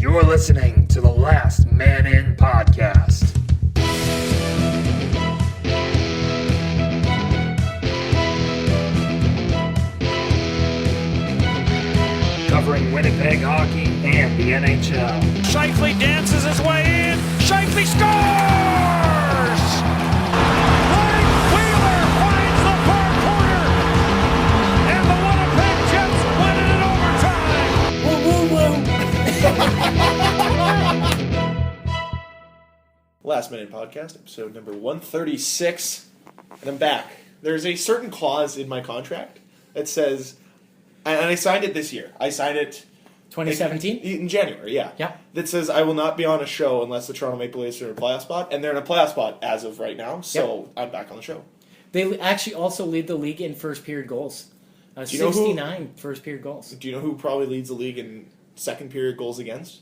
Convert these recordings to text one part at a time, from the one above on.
You're listening to the Last Man In podcast. Covering Winnipeg hockey and the NHL. Shifley dances his way in. Shifley scores! Blake Wheeler finds the far corner. And the Winnipeg Jets win it in overtime. Woo, woo, woo. Last Minute Podcast, episode number 136. And I'm back. There's a certain clause in my contract that says, and I signed it this year. I signed it 2017? in January, yeah. Yeah. That says I will not be on a show unless the Toronto Maple Leafs are in a playoff spot, and they're in a playoff spot as of right now, so I'm back on the show. They actually also lead the league in first period goals. Do you know 69 first period goals. Do you know who probably leads the league in second period goals against?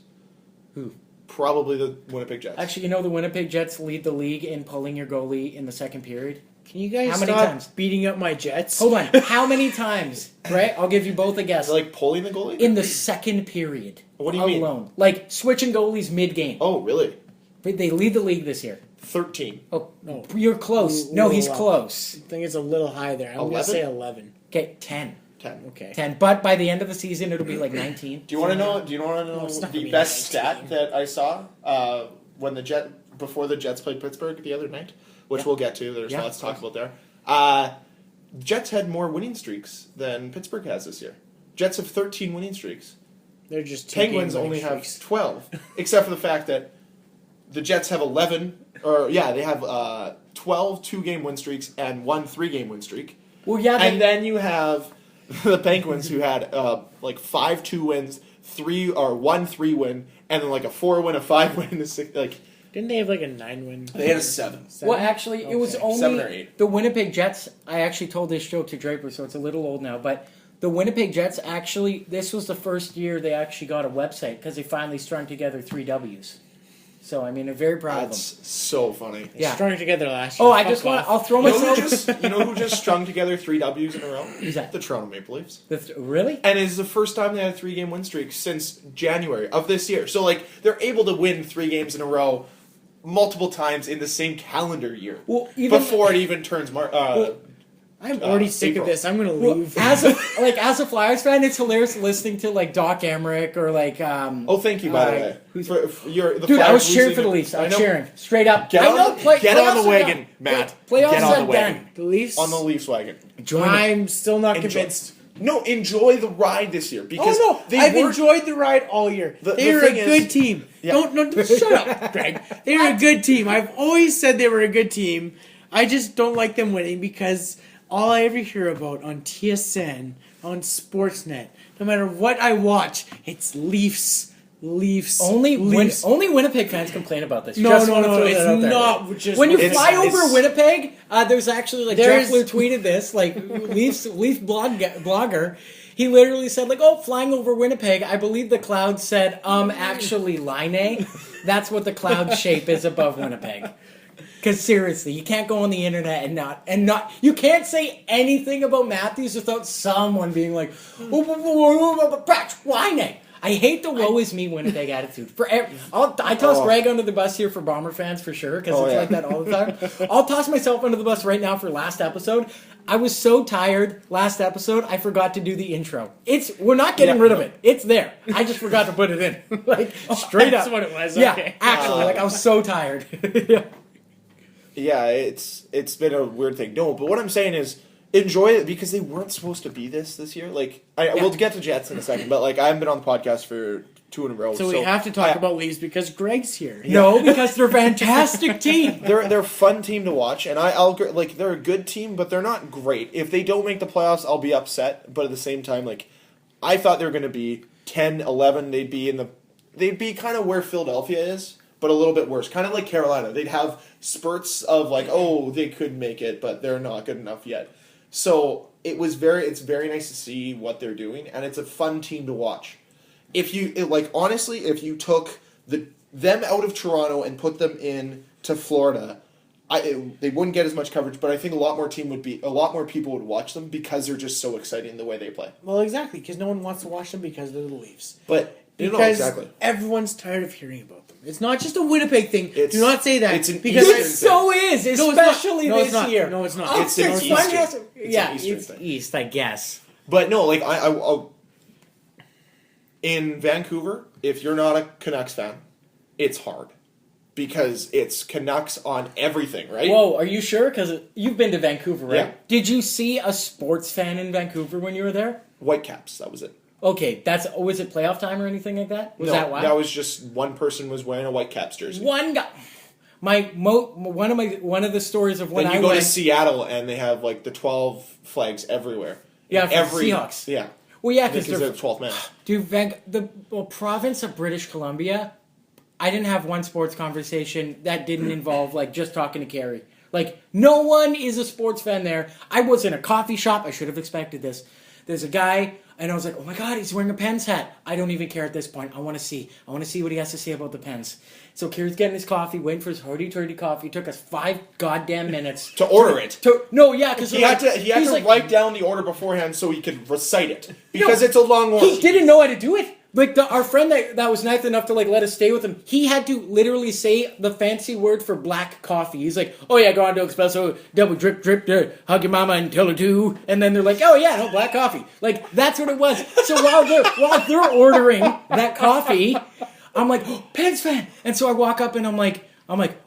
Who? Probably the Winnipeg Jets. Actually, you know the Winnipeg Jets lead the league in pulling your goalie in the second period? Can you guys How many stop times? beating up my Jets? Hold on. How many times? Right? I'll give you both a guess. Like pulling the goalie? In the second period. What do you mean? Alone. Like switching goalies mid-game. Oh, really? They lead the league this year. 13. Oh, No. You're close. Ooh, No, he's wow. close. I think it's a little high there. I'm going to 11? say 11. Okay, 10. 10. Okay. 10. But by the end of the season, it'll be like 19. Do you want to know? Do you want to No, know it's not the gonna be best 19. stat that I saw when before the Jets played Pittsburgh the other night, which Yeah. we'll get to. There's Yeah. lots to talk about there. Jets had more winning streaks than Pittsburgh has this year. Jets have 13 winning streaks. They're just Penguins only have 12, except for the fact that the Jets have 11. They have 12 two-game win streaks and one three-game win streak. Well, yeah. And then you have the Penguins who had like 5 2 wins, 1 3 win, and then like a 4 win, a 5 win, and a 6. Like Didn't they have like a 9 win? they had a 7. Well, actually, it was Okay. only 7 or 8. the Winnipeg Jets. I actually told this joke to Draper, so it's a little old now. But the Winnipeg Jets actually, this was the first year they actually got a website because they finally strung together 3 W's. So I mean, I'm very proud of them. That's so funny. Yeah. Strung together last year. Oh, I Fuck just want. off. I'll throw You know, myself. who just strung together 3 W's in a row? Who's that? The Toronto Maple Leafs. Really? And it's the first time they had a 3-game win streak since January of this year. So, like, they're able to win 3 games in a row multiple times in the same calendar year. Well, even before it even turns I'm already sick April. of this. I'm going to well, leave. as a Flyers fan, it's hilarious listening to like Doc Emmerich or like. Oh, thank you, by the way. who's- For the Dude, I Flyers was cheering losing for the it. Leafs. I I was know. cheering straight up. Get I on know, the- play- get on playoffs the are wagon, done. Matt. Playoffs Get on are the wagon. done. The Leafs? On the Leafs wagon. I'm still not Enjoy- convinced. No, enjoy the ride this year because Oh, no. I've enjoyed the ride all year. The They're thing a is- good team. Yeah. Don't shut up, Greg. They're a good team. I've always said they were a good team. I just don't like them winning because all I ever hear about on TSN, on Sportsnet, no matter what I watch, it's Leafs. Only Leafs. only Winnipeg fans complain about this. No, Just no, wanna no, throw it's that out there. not just When you It's- fly it's- over Winnipeg, there's actually like There's- Jeff Blue tweeted this, like Leafs blogger. He literally said like, "Oh, flying over Winnipeg, I believe the cloud said, actually, Line. That's what the cloud shape is above Winnipeg." Because seriously, you can't go on the internet and not. You can't say anything about Matthews without someone being like, "Patch Line." I hate the "woe is me" Winnipeg attitude. I toss Greg under the bus here for Bomber fans for sure because it's like that all the time. I'll toss myself under the bus right now for last episode. I was so tired last episode, I forgot to do the intro. We're not getting rid of it. It's there. I just forgot to put it in. Like straight That's up. what it was. Yeah, Okay. actually, like I was so tired. Yeah. Yeah, it's been a weird thing. No, but what I'm saying is enjoy it because they weren't supposed to be this year. Like we'll get to Jets in a second, but like I haven't been on the podcast for 2 in a row. So we have to talk about Leafs because Greg's here. No, because they're a fantastic team. They're a fun team to watch, and I'll like they're a good team, but they're not great. If they don't make the playoffs, I'll be upset. But at the same time, like I thought they were going to be 10, 11. They'd be kind of where Philadelphia is, but a little bit worse. Kind of like Carolina. They'd have spurts of like, oh, they could make it, but they're not good enough yet. So it's very nice to see what they're doing, and it's a fun team to watch. If you honestly, if you took them out of Toronto and put them in to Florida, they wouldn't get as much coverage. But I think a lot more people would watch them because they're just so exciting the way they play. Well, exactly, because no one wants to watch them because they're the Leafs. But You know, Because exactly. everyone's tired of hearing about them. It's not just a Winnipeg thing. It's- Do not say that. it's an because Eastern It so is, No, it's not. especially No, it's this not. year. No, it's not. Oh, It's an one Eastern- has- it's yeah, an Eastern it's thing. East, I guess. But no, like I'll in Vancouver, if you're not a Canucks fan, it's hard because it's Canucks on everything, right? Whoa, are you sure? Because you've been to Vancouver, right? Yeah. Did you see a sports fan in Vancouver when you were there? Whitecaps, that was it. Okay, was it playoff time or anything like that? Was No, that why? that was just one person was wearing a Whitecaps jersey. one guy. One of the stories of when Then you I go went. to Seattle and they have like the 12 flags everywhere. Yeah, In for the Seahawks. Yeah, Well, yeah, because because they're the 12th man. dude, the province of British Columbia. I didn't have one sports conversation that didn't involve like just talking to Carrie. Like no one is a sports fan there. I was in a coffee shop. I should have expected this. There's a guy, and I was like, "Oh my god, he's wearing a Pens hat." I don't even care at this point. I want to see what he has to say about the Pens. So Carrie's getting his coffee, waiting for his hoity-toity coffee. It took us 5 goddamn minutes To order it. No, yeah, because He had to like, write down the order beforehand so he could recite it because it's a long order. He didn't know how to do it. Like our friend that was nice enough to like let us stay with him, he had to literally say the fancy word for black coffee. He's like, "Oh yeah, go on to espresso, double drip, hug your mama and tell her to." And then they're like, "Oh yeah, no black coffee." Like that's what it was. So while they're ordering that coffee, I'm like, "Oh, Pens fan," and so I walk up and I'm like,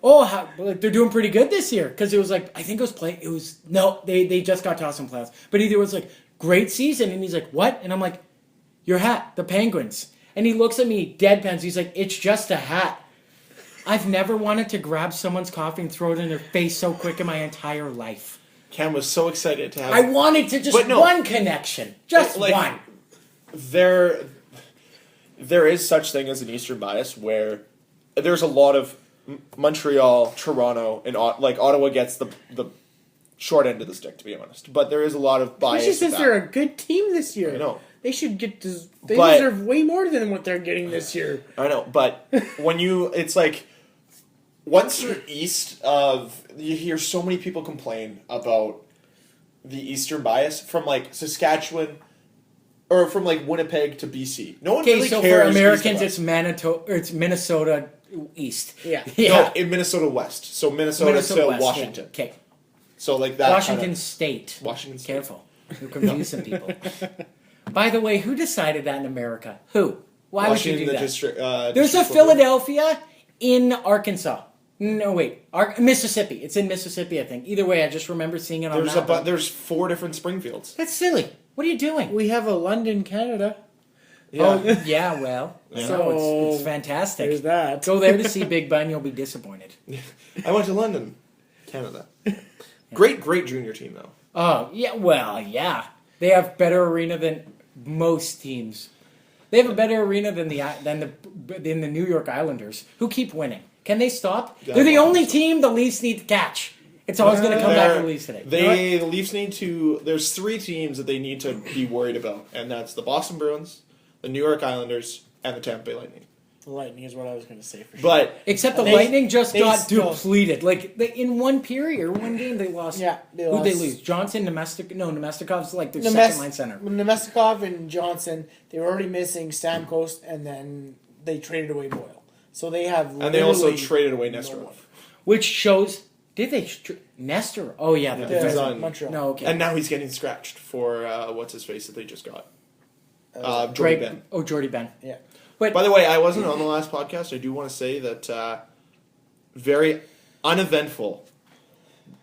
"Oh, like, they're doing pretty good this year," because it was like I think they just got tossed in playoffs, but either it was like great season, and he's like, "What?" And I'm like, "Your hat, the Penguins." And he looks at me, deadpans. He's like, "It's just a hat." I've never wanted to grab someone's coffee and throw it in their face so quick in my entire life. Cam was so excited to have. I wanted to just But no. one connection. Just Like, one. There is such thing as an Eastern bias where there's a lot of Montreal, Toronto, and like Ottawa gets the short end of the stick, to be honest. But there is a lot of bias. Especially since with they're that. a good team this year. I know. They should get to. They But- deserve way more than what they're getting this year. I know, but it's like once you're east of, you hear so many people complain about the Eastern bias from like Saskatchewan or from like Winnipeg to BC. No one Okay, really so cares. for Americans, east it's Minnesota East. Yeah. of west. No, in Minnesota West. So Minnesota to West, Washington. Okay. So like that. Washington kind State. Washington State. Careful. You're confusing people. By the way, who decided that in America? Who? Why would you do that? There's a District Philadelphia in Arkansas. No, wait. Mississippi. It's in Mississippi, I think. Either way, I just remember seeing it on map. There's 4 different Springfields. That's silly. What are you doing? We have a London, Canada. Yeah. Oh, yeah, well. Yeah. So it's fantastic. There's that. Go there to see Big Ben, you'll be disappointed. I went to London, Canada. Great junior team though. Oh, yeah, well, yeah. They have better arena than most teams. They have a better arena than the New York Islanders, who keep winning. Can they stop? Yeah, They're the well, only team the Leafs need to catch. It's always going to come back to the Leafs today. The Leafs need to. There's 3 teams that they need to be worried about, and that's the Boston Bruins, the New York Islanders, and the Tampa Bay Lightning. The Lightning is what I was going to say for sure. But Except the They- Lightning just they got still- depleted. Like in one period or one game, they lost. Yeah, they Who'd they lost. lose? Johnson, Nemestikov's like their second line center. Nemestikov and Johnson, they were already missing Stamkos, and then they traded away Boyle. So they have. and they also literally traded away no Nesterov, one. Which shows. Did they? Nestor? Oh yeah, the Yeah. defense. He's on- Montreal. No, okay. and now he's getting scratched for what's his face that they just got. Jordy Drake. Ben. Oh, Jordy Ben. Yeah. But By the way, I wasn't on the last podcast. I do want to say that very uneventful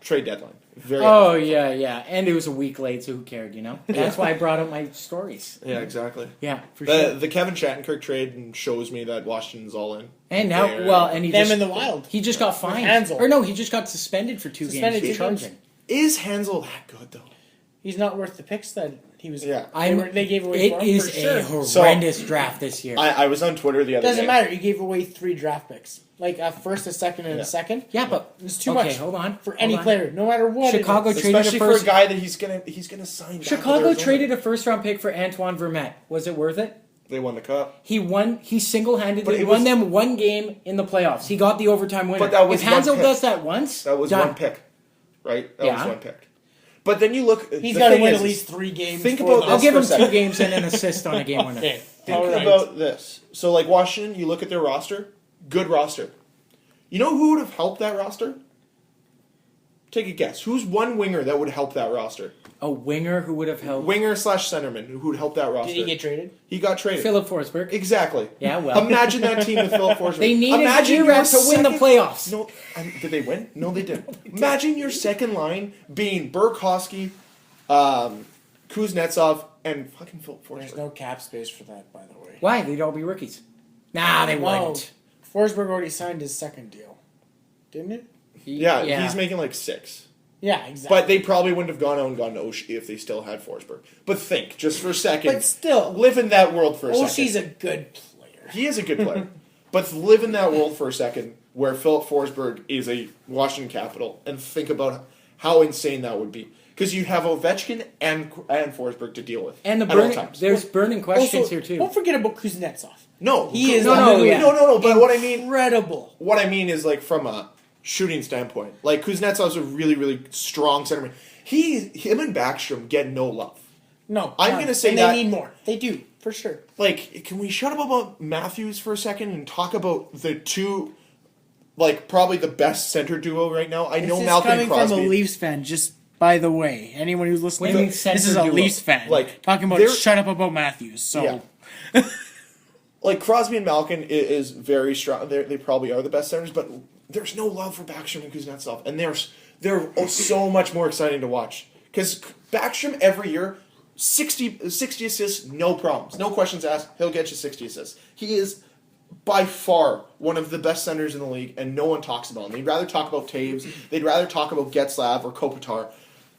trade deadline. Very. oh uneventful. yeah, and it was a week late, so who cared? You know. That's why I brought up my stories. Yeah, exactly. Yeah, for The sure. the Kevin Shattenkirk trade shows me that Washington's all in. And now, They're- well, and he Them just in the Wild. he just got fined. Hansel. Or no, he just got suspended for 2 Suspended games for 2 games. charging. Is Hansel that good though? He's not worth the picks that he was. Yeah. They gave away. For It him is for sure. a horrendous draft this year. I was on Twitter the other day. Doesn't matter. He gave away 3 draft picks, like a first, a second, and Yeah. a second. yeah, but It's too okay, much. hold on For hold any on. player, no matter what. it Chicago is. traded a Especially for first. a guy that he's gonna sign. back with Chicago Arizona. traded a first-round pick for Antoine Vermette. Was it worth it? They won the cup. He won. He But single-handedly it won was- them 1 game in the playoffs. He got the overtime winner. But that was if Hansel one pick. does that once, That was done. one pick, right? That Yeah. was one pick. But then you look. He's the got to thing win is- at least 3 games. think for about this. I'll this give for him a second. 2 games and an assist on a game winner. Okay. Think All right. about this. So, like Washington, you look at their roster, good roster. You know who would have helped that roster? Take a guess. Who's one winger that would help that roster? A winger who would have helped Winger/centerman who would help that roster. Did he get traded? He got traded. Philip Forsberg. Exactly. Yeah, well. Imagine that team with Philip Forsberg. They needed Imagine Iraq your to win the second- playoffs. No, did they win? No, they didn't. Imagine your second line being Burakovsky, Kuznetsov, and fucking Philip There's Forsberg. no cap space for that, by the way. Why? They'd all be rookies. Nah, they Wow. wouldn't. Forsberg already signed his second deal, didn't it? Yeah, he's making like 6. Yeah, exactly. But they probably wouldn't have gone out and gone to Oshie if they still had Forsberg. But think, just for a second. But still, live in that world for a second. Oshie's a good player. He is a good player. But live in that world for a second where Philip Forsberg is a Washington Capital and think about how insane that would be. Because you have Ovechkin and Forsberg to deal with And the at all burning, times. there's burning questions Also, here too. Don't forget about Kuznetsov. No, He is no. But incredible. what I mean is like from a shooting standpoint, like Kuznetsov's a really, really strong centerman. Him and Backstrom get no love. No, I'm none. gonna say and that- they need more. They do for sure. Like, can we shut up about Matthews for a second and talk about the two, like probably the best center duo right now? I know This is Malcolm coming Crosby. from a Leafs fan. Just by the way, anyone who's listening, Winning this center is a duo. Leafs fan. Like, talking about they're- shut up about Matthews. So Yeah. Like Crosby and Malkin is very strong. They probably are the best centers, but there's no love for Backstrom and Kuznetsov, and they're so much more exciting to watch because Backstrom every year 60 assists, no problems, no questions asked. He'll get you 60 assists. He is by far one of the best centers in the league, and no one talks about him. They'd rather talk about Taves. They'd rather talk about Getzlav or Kopitar.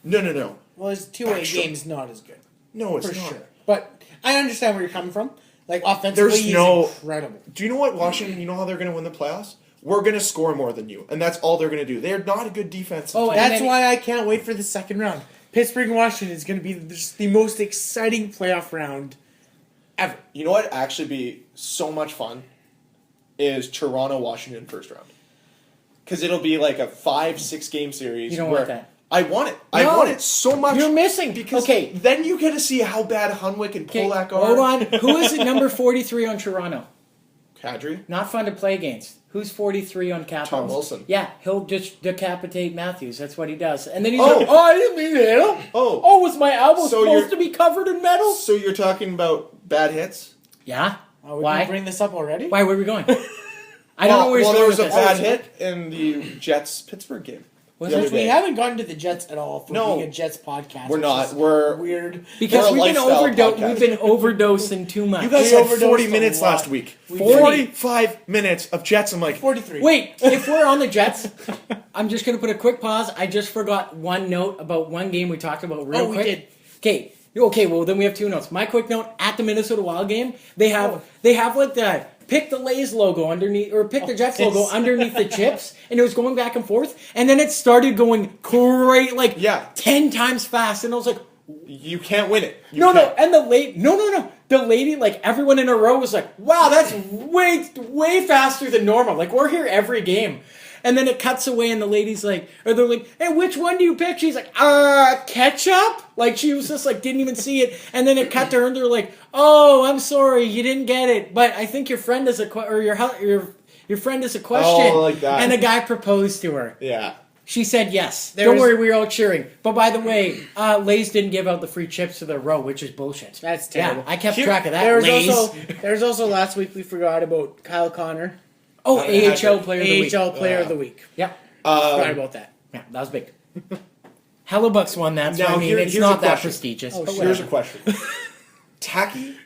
No. well, his two-way Backstrom. game's not as good No, it's for not. sure. But I understand where you're coming from. Like offensively, There's he's no- incredible. Do you know what Washington? You know how they're going to win the playoffs? We're going to score more than you, and that's all they're going to do. They're not a good defense. Oh, and That's then- why I can't wait for the second round. Pittsburgh and Washington is going to be just the most exciting playoff round ever. You know what? Actually, be so much fun is Toronto Washington first round because it'll be like a 5-6 game series. You don't where want that. I want it. I No. want it so much. You're missing. because Okay. then you get to see how bad Hunwick and Okay, Polak are. hold on. Who is it number 43 on Toronto? Kadri. Not fun to play against. Who's 43 on Capitals? Tom Wilson. Yeah, he'll just decapitate Matthews. That's what he does. And then he's Oh. like, oh, I didn't mean to hit him. Oh. Was my elbow So supposed you're- to be covered in metal? So you're talking about bad hits? Yeah. Oh, we Why? can bring this up already? Why? Where are we going? I don't know where he's well, going there was a with bad this. hit in the Jets Pittsburgh game. Was the it? other We day. haven't gotten to the Jets at all for No. being a Jets podcast. We're which not. is We're- weird. Because We're a we've been, lifestyle podcast. we've been overdosing too much. You guys We had overdosed 40 a minutes lot. last week. We 45 minutes of Jets. I'm like, 43. Wait, if we're on the Jets, I'm just going to put a quick pause. I just forgot one note about one game we talked about real Oh, we quick. did. Okay, well then we have two notes. My quick note, at the Minnesota Wild game, they have like the pick the Lays logo underneath, or pick the Jets logo underneath the chips, and it was going back and forth, and then it started going great, like Yeah. 10 times fast, and I was like, you can't win it. You no, can't. and the lady, like everyone in a row was like, wow, that's way faster than normal. Like we're here every game. And then it cuts away and the lady's like, or they're like, hey, which one do you pick? She's like, ketchup? Like she was just like, didn't even see it. And then it cut to her and they're like, oh, I'm sorry, you didn't get it. But I think your friend is your friend is a question. Oh, like that. And the guy proposed to her. Yeah. She said yes. There Don't was- worry, we were all cheering. But by the way, Lay's didn't give out the free chips to the row, which is bullshit. That's terrible. Yeah, I kept Here- track of that. There was Lay's. there's also last week we forgot about Kyle Connor, Oh, Not a AHL hat-trick. player of the week. AHL Player Yeah. of the Week. Yeah. Forgot about that. Yeah, that was big. Hellebuck's won that, so Now, I mean, it's here's not a that question. prestigious. Oh, but sure. Here's a whatever. question. Tacky?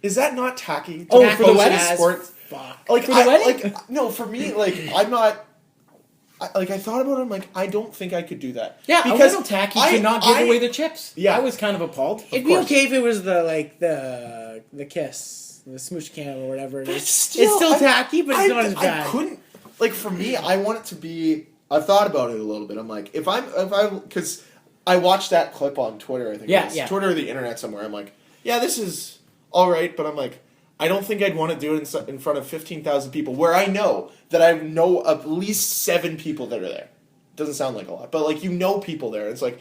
Is that not tacky? to Oh, propose for the in wedding? sports? Fuck. Like, For the wedding? Like, no, for me, like, I'm not... I thought about it, I'm like, I don't think I could do that. Yeah, a Because little tacky I- to not give I- away the chips. Yeah. I was kind of appalled. It'd be course. okay if it was the kiss, the smooch cam or whatever it is. It's still, it's still tacky, but it's not as bad. I couldn't... Like, for me, I want it to be... I've thought about it a little bit. I'm like, if I'm... Because I watched that clip on Twitter, I think. Yeah, it was yeah. Twitter or the internet somewhere. I'm like, yeah, this is all right, but I'm like, I don't think I'd want to do it in front of 15,000 people where I know that I know at least 7 people that are there. Doesn't sound like a lot, but like you know people there. It's like,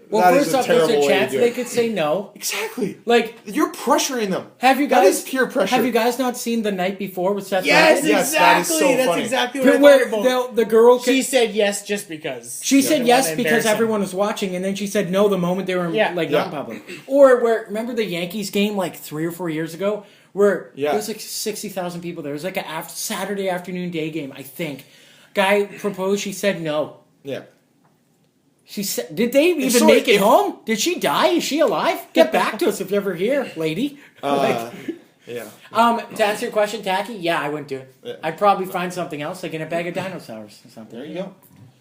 Well, that first is a off, there's terrible a way to chance do they it. could say no. Exactly. Like, You're pressuring them. have you That guys is peer pressure. Have you guys not seen The Night Before with Seth Yes, Rogen? Yes, that is exactly. so That's funny. exactly what I Where thought about. the girl She said yes just because. She said didn't yes wanna because embarrass him. everyone was watching, and then she said no the moment they were Yeah. not Yeah. in public. Or where remember the Yankees game like 3 or 4 years ago, where Yeah. there was like 60,000 people there. It was like a Saturday afternoon day game, I think. Guy proposed, she said no. Yeah. She said, "Did they even So make it if- home? Did she die? Is she alive? Get back to us if you're ever here, lady." Yeah. To answer your question, Tacky, yeah, I wouldn't do it. Yeah. I'd probably find something else, like in a bag of dinosaurs or something. There you go.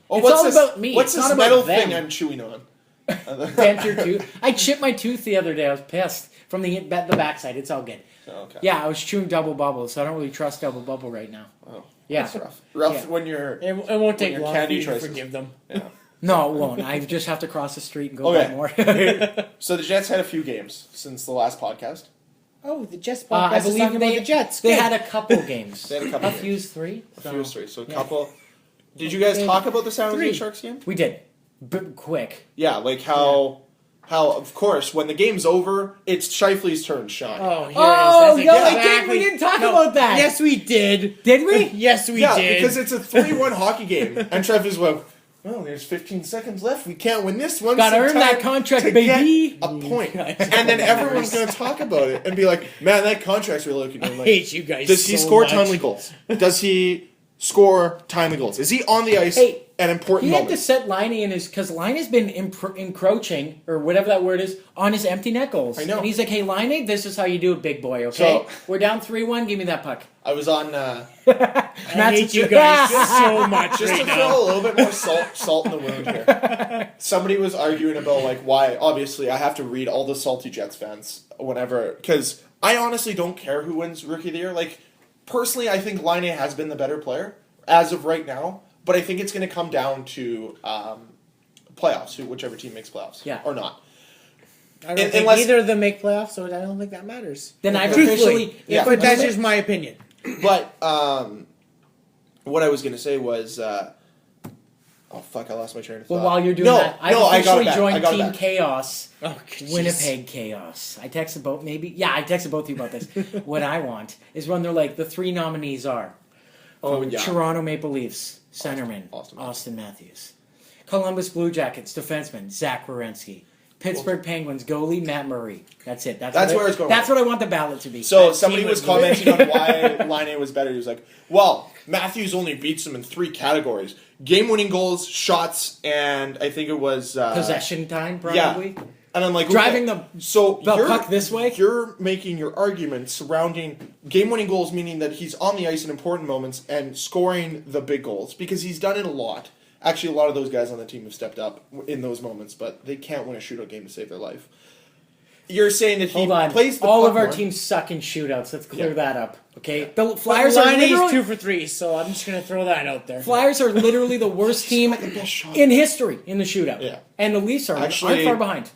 Oh, It's what's all this, about me. What's It's this not about metal them. thing I'm chewing on? Dent your tooth. I chipped my tooth the other day. I was pissed from the backside. It's all good. Oh, okay. Yeah, I was chewing double bubble, so I don't really trust double bubble right now. Oh, Yeah. that's rough. Rough Yeah. when you're. It won't take your long for candy you to choices. forgive them. Yeah. No, it won't. I just have to cross the street and go Okay. buy more. So the Jets had a few games since the last podcast. Oh, the Jets I podcast is believe talking about they the Jets. They Good. had a couple games. They had a couple games. few's three. A so- few is three. So a yeah. couple. Did you guys talk about the San Jose Three. Sharks game? We did. Quick. Yeah, like how of course when the game's over, it's Shifley's turn to shine. Oh, here Oh, it is. no, That's I didn't- we didn't talk No, about that. Yes, we did. Did we? Yes, we yeah, did. because it's a 3-1 hockey game, and Shifley's like, well, there's 15 seconds left. We can't win this one. Gotta so earn that time contract, to baby. Get a point, and then everyone's gonna talk about it and be like, "Man, that contract's really looking good." I'm like, hate you guys. does he so score much. timely goals? Does he score timely goals? Is he on the ice Hey, at important He had to moments? set Liney in his because Liney's been encroaching or whatever that word is on his empty net goals. I know. And he's like, "Hey, Liney, this is how you do it, big boy. Okay, So- we're down 3-1. Give me that puck." I was on I hate you guys so much just right to now. throw a little bit more salt in the wound here. Somebody was arguing about like why. Obviously, I have to read all the salty Jets fans whenever because I honestly don't care who wins Rookie of the Year. Like personally, I think Line has been the better player as of right now, but I think it's going to come down to playoffs, whichever team makes playoffs, Yeah. or not. I don't think Unless- either of them make playoffs, so I don't think that matters. Then I've Truthfully. officially, Yeah. But that's just my opinion. But what I was going to say was. Oh fuck! I lost my train of thought. Well, while you're doing no, that, I've no, I got officially it back. I joined got it Team back. Chaos, Oh, jeez. Winnipeg Chaos. I texted both, I texted both of you about this. What I want is when they're like, the three nominees are Oh yeah. Toronto Maple Leafs centerman Austin Matthews, Columbus Blue Jackets defenseman Zach Werenski, Pittsburgh Penguins goalie Matt Murray. That's it. That's where it's going. That's what I want the ballot to be. So That somebody team was is- commenting on why Line was better. He was like, "Well, Matthews only beats him in 3 categories: game-winning goals, shots, and I think it was possession time, probably. Yeah." And I'm like, Driving okay, the you're- puck this way? You're making your argument surrounding game-winning goals, meaning that he's on the ice in important moments and scoring the big goals because he's done it a lot. Actually, a lot of those guys on the team have stepped up in those moments, but they can't win a shootout game to save their life. You're saying that he Hold on. plays the All puck of our more. teams suck in shootouts. Let's clear Yeah. that up. Okay. The Flyers are Liney's literally 2 for 3, so I'm just gonna throw that out there. Flyers are literally the worst team best shot. in history in the shootout. Yeah. And the Leafs aren't Actually- far behind.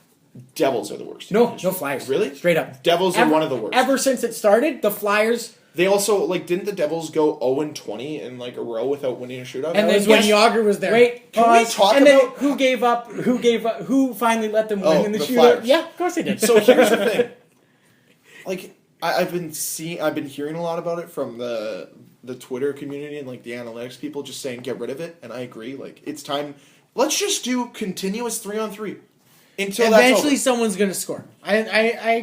Devils are the worst. No Flyers. Really? Straight up. Devils are one of the worst. Ever since it started, the Flyers. They also didn't the Devils go 0-20 in a row without winning a shootout? And That was when Yager was there. Wait, Can we pause, talk and then about- who finally let them win Oh, in the the shootout? Flyers. Yeah, of course they did. So here's the thing. I've been hearing a lot about it from the Twitter community and the analytics people just saying get rid of it, and I agree. It's time. Let's just do continuous 3-on-3 until Eventually, that's someone's gonna score. I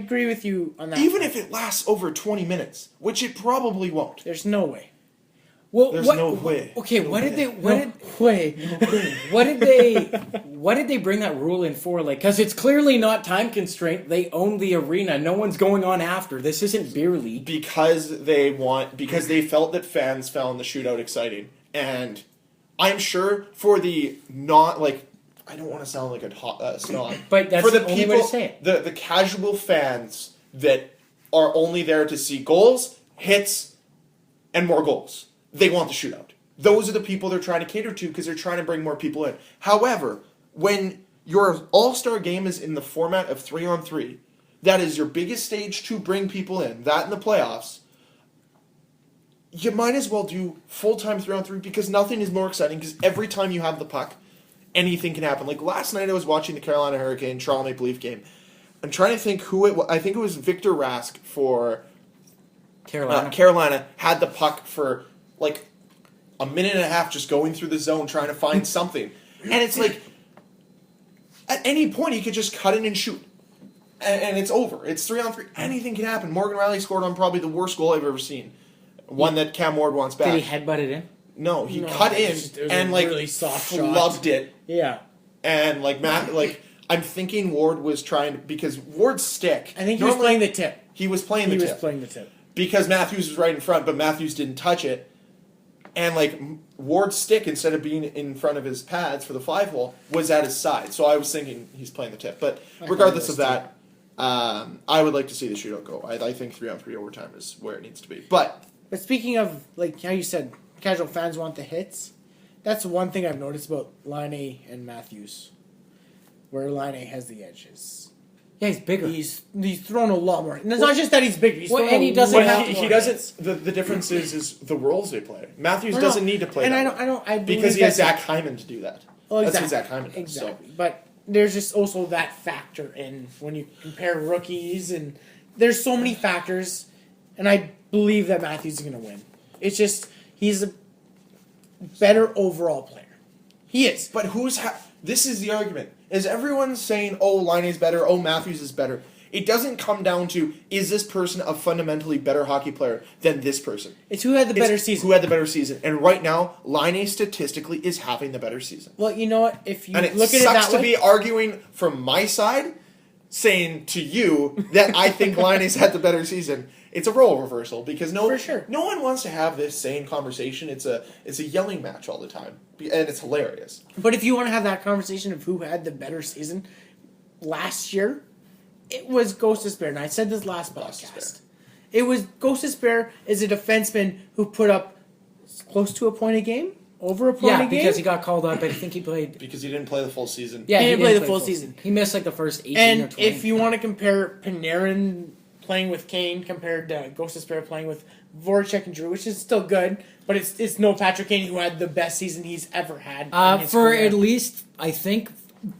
agree with you on that. over. Even if it lasts over 20 minutes, which it probably won't. There's no way. Well, There's no way. Okay, No what did way. they? What did? Way. What did they bring that rule in for? Because it's clearly not time constraint. They own the arena. No one's going on after. This isn't beer league. Because they felt that fans found the shootout exciting, and I'm sure for the not I don't want to sound like a snob, But that's for the the only people, way to say it. the casual fans that are only there to see goals, hits, and more goals. They want the shootout. Those are the people they're trying to cater to because they're trying to bring more people in. However, when your all-star game is in the format of 3-on-3, that is your biggest stage to bring people in, that in the playoffs, you might as well do full-time 3-on-3 because nothing is more exciting because every time you have the puck, anything can happen. Like last night I was watching the Carolina Hurricane Toronto Maple Leaf game. I'm trying to think who it was. I think it was Victor Rask for Carolina had the puck for like a minute and a half just going through the zone trying to find something. And it's like, at any point he could just cut in and shoot. And it's over. It's 3-on-3. Anything can happen. Morgan Riley scored on probably the worst goal I've ever seen. One that Cam Ward wants back. Did he headbutt it in? No, he cut in and like really soft flubbed it. Yeah. And like I'm thinking Ward was trying to, because Ward's stick. I think he was playing the tip. He was playing the tip. Because Matthews was right in front, but Matthews didn't touch it. And like Ward's stick, instead of being in front of his pads for the 5-hole, was at his side. So I was thinking he's playing the tip. But regardless of that, I would like to see the shootout go. I think 3-on-3 overtime is where it needs to be. But speaking of, like how you said, casual fans want the hits, that's one thing I've noticed about Laine and Matthews, where Laine has the edges. Yeah, he's bigger. He's thrown a lot more. And it's not just that he's bigger. He's thrown and he doesn't lot have- more he doesn't. hits. The difference is the roles they play. Matthews doesn't need to play. And that I believe because he has that's- Zach Hyman to do that. Well, That's exactly. what Zach Hyman does. Exactly. But there's just also that factor in when you compare rookies, and there's so many factors, and I believe that Matthews is going to win. It's just he's a better overall player. He is. But this is the argument. Is everyone saying, oh, Laine's better, oh, Matthews is better? It doesn't come down to, is this person a fundamentally better hockey player than this person? It's who had the better season. Who had the better season. And right now, Laine statistically is having the better season. Well, you know what? If you And it look at it sucks that to way, be arguing from my side, saying to you that I think Laine's had the better season. It's a role reversal because For sure. no one wants to have this same conversation. It's a yelling match all the time, and it's hilarious. but if you want to have that conversation of who had the better season last year, it was Ghost Despair. And I said this last podcast. It was Ghost Despair is a defenseman who put up close to a point a game, over a point a game. Yeah, because he got called up. I think he played. Because he didn't play the full season. Yeah, He didn't play the full season. He missed like the first 18 or And 20. if you want to compare Panarin playing with Kane compared to Ghost Despair playing with Voracek and Drew, which is still good, but it's no Patrick Kane who had the best season he's ever had. In his for career. at least, I think,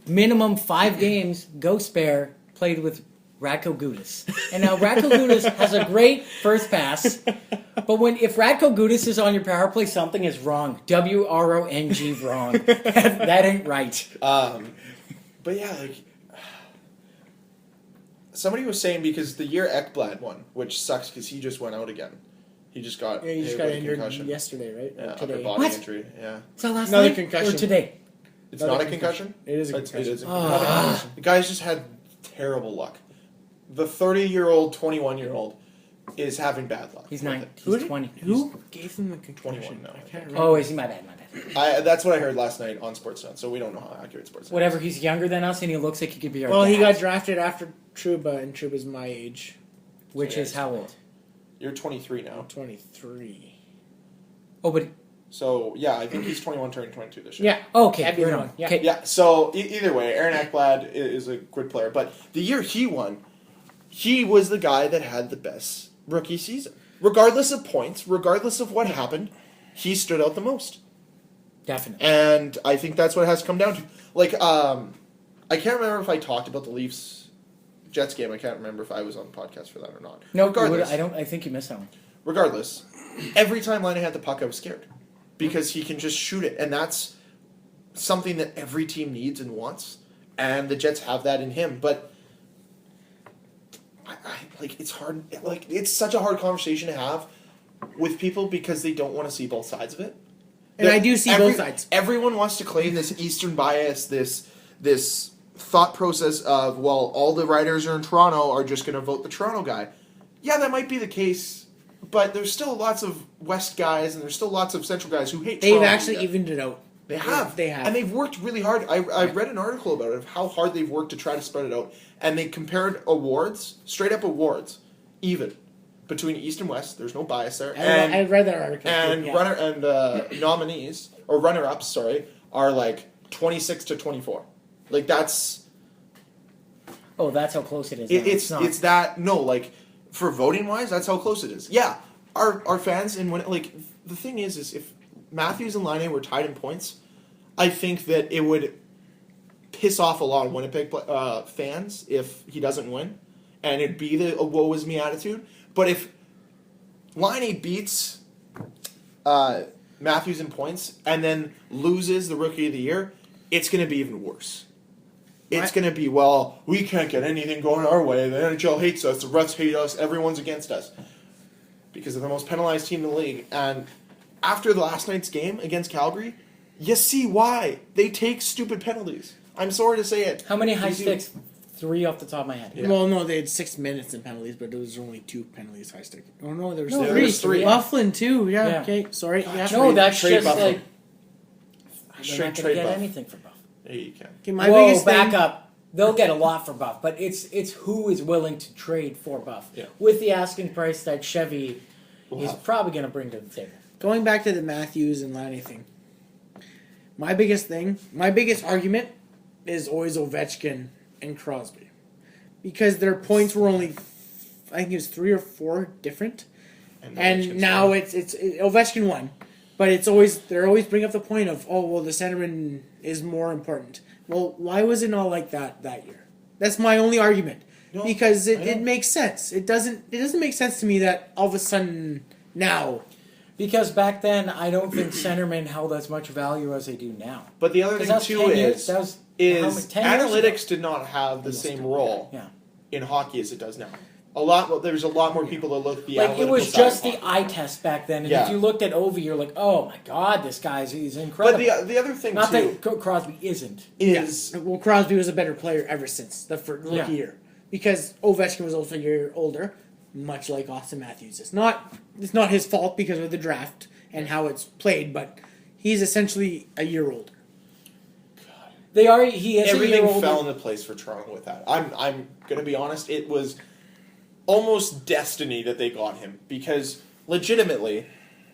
minimum 5 games, Ghost Bear played with Radko Gudas. And now Radko Gudas has a great first pass, but if Radko Gudas is on your power play, something is wrong. WRONG wrong. that ain't right. But yeah, like somebody was saying because the year Ekblad won, which sucks because he just went out again. He just got Yeah, he just hit got with a injured concussion. yesterday, right? Yeah, Or upper today. body What? injury. Yeah, Is that last Another night concussion. or today? it's Another not a concussion. It is a It concussion. is a concussion. The guy's just had terrible luck. The 30-year-old, 21-year-old is having bad luck. He's with 9. it. He's 20. Who gave him the concussion? 21 now, I I can't think. remember. Oh, is he? My bad. That's what I heard last night on Sportsnet, so we don't know how accurate Sportsnet is. Whatever, he's younger than us and he looks like he could be our Well, he dad, got drafted after Trouba, and Trouba's my age, which Yeah, is how old? You're 23 now. 23. Oh, but... So, yeah, I think he's 21 turning 22 this year. Yeah. Oh, okay, That'd be right the on. one, yeah. Okay. Yeah, so either way, Aaron Ekblad is a good player. But the year he won, he was the guy that had the best rookie season. Regardless of points, regardless of what happened, he stood out the most. Definitely. And I think that's what it has to come down to. Like, I can't remember if I talked about the Leafs Jets game. I can't remember if I was on the podcast for that or not. No, regardless, I think you missed that one. regardless, every time Laine had the puck, I was scared. Because he can just shoot it. And that's something that every team needs and wants. And the Jets have that in him. But like it's hard. Like it's such a hard conversation to have with people because they don't want to see both sides of it. And I do see both sides. Everyone wants to claim this Eastern bias, this thought process of, well, all the writers are in Toronto are just going to vote the Toronto guy. Yeah, that might be the case, but there's still lots of West guys and there's still lots of Central guys who hate Toronto. They've actually evened it out. They have. They have. And they've worked really hard. I read an article about it, of how hard they've worked to try to spread it out. And they compared awards, straight up awards, even, between East and West. There's no bias there. I read that article. And too, yeah. runner and nominees, or runner-ups, sorry, are like 26 to 24. Like that's... Oh, that's how close it is. now. It's not. it's that, no, like, for voting-wise, that's how close it is. Yeah, our fans, and when, like, the thing is if Matthews and Laine were tied in points, I think that it would piss off a lot of Winnipeg fans if he doesn't win, and it'd be the woe is me attitude. But if Laine beats Matthews in points and then loses the Rookie of the Year, it's going to be even worse. It's going to be, well, we can't get anything going our way. The NHL hates us. The refs hate us. Everyone's against us. Because they're the most penalized team in the league. And after the last night's game against Calgary, you see why. They take stupid penalties. I'm sorry to say it. How many high They do. sticks? 3 off the top of my head. Yeah. Well, no, they had 6 minutes in penalties, but there was only 2 penalties high stick. Oh no, there was No, 3. there was 3. Bufflin too. Yeah. Yeah. Okay. Sorry. Yeah. No, that's Trade just Buffalo. like they're Straight not going to trade get buff. anything for Buff. Yeah, you can. Okay, my Whoa, biggest back thing, up. They'll get a lot for Buff, but it's who is willing to trade for Buff. Yeah. With the asking price that Chevy is Wow. probably going to bring to the table. Going back to the Matthews and Laine thing. My biggest argument is always Ovechkin and Crosby. Because their points were only, I think it was 3 or 4 different. And now it's Ovechkin won. But they're always bring up the point of, oh, well, the centerman is more important. Well, why was it not like that year? That's my only argument. No, because I it know. makes sense. It doesn't make sense to me that all of a sudden now. Because back then, I don't think centermen held as much value as they do now. But the other 'Cause thing, that's too, 10 years. is That was how much, 10 years ago? analytics did not have the same role Yeah. in hockey as it does now. There's a lot more people that look at the Like, it analytical was side just of the hockey. eye test back then. And Yeah. if you looked at Ovi, you're like, oh my God, he's But incredible. the other thing, Not too, that Crosby isn't. is... Well, Crosby was a better player ever since the rookie Yeah. year. Because Ovechkin was also a year older, much like Austin Matthews is. It's not his fault because of the draft and how it's played, but he's essentially a year older. He is a Everything year older. fell into place for Toronto with that. I'm going to be honest, it was almost destiny that they got him. Because, legitimately,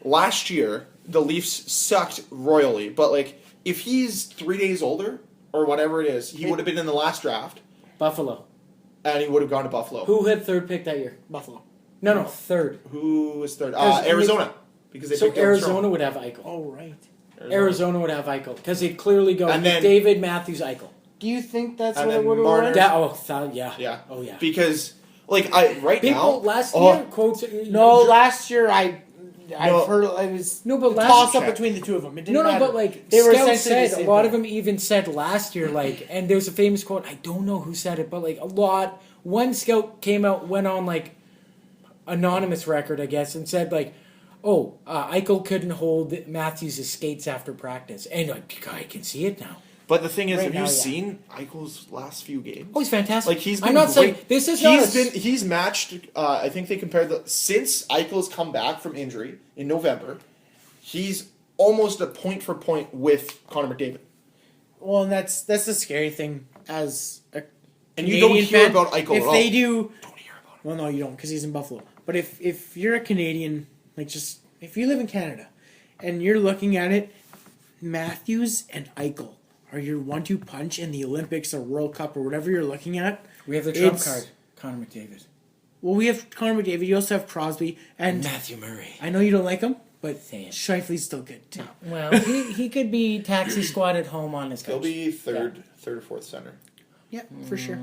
last year, the Leafs sucked royally. But, like, if he's 3 days older, or whatever it is, he would have been in the last draft, Buffalo. and he would have gone to Buffalo. Who had third pick that year? Buffalo. No, third. Who was third? Because- Arizona. Because they So picked up Arizona Toronto. would have Eichel. Oh, right. Arizona would have Eichel. Because they clearly go And then- David Matthews Eichel. Do you think that's And what it then would have Marner. won? Yeah. Yeah. Oh, yeah. Because, like, right People now... last oh, year quotes. No, last year I've No. heard it was No, but a last- toss up Check. between the two of them. It didn't No, matter. but like they were Scout essentially the said, a same lot thing. of them even said last year, like, and there's a famous quote. I don't know who said it, but like one scout went on like anonymous record, I guess, and said like, "Oh, Eichel couldn't hold Matthews' skates after practice," and like, I can see it now. But the thing is, Right have now, you yeah. seen Eichel's last few games? Oh, he's fantastic. Like he's been I'm not great. saying this is not. He's matched. I think they compared since Eichel's come back from injury in November, he's almost a point for point with Connor McDavid. Well, and that's the scary thing as a And you Canadian don't hear fan. about Eichel If at all. they do, Don't hear about him. well, no, you don't because he's in Buffalo. But if you're a Canadian, like just if you live in Canada, and you're looking at it, Matthews and Eichel are your 1-2 punch in the Olympics or World Cup or whatever you're looking at. We have the trump It's- card, Connor McDavid, Well, we have Connor McDavid. You also have Crosby, and Matthew Murray. I know you don't like him, but Say it. Shifley's still good too. Well, he could be taxi squad at home on his couch. He'll be third or fourth center. Yeah, for sure.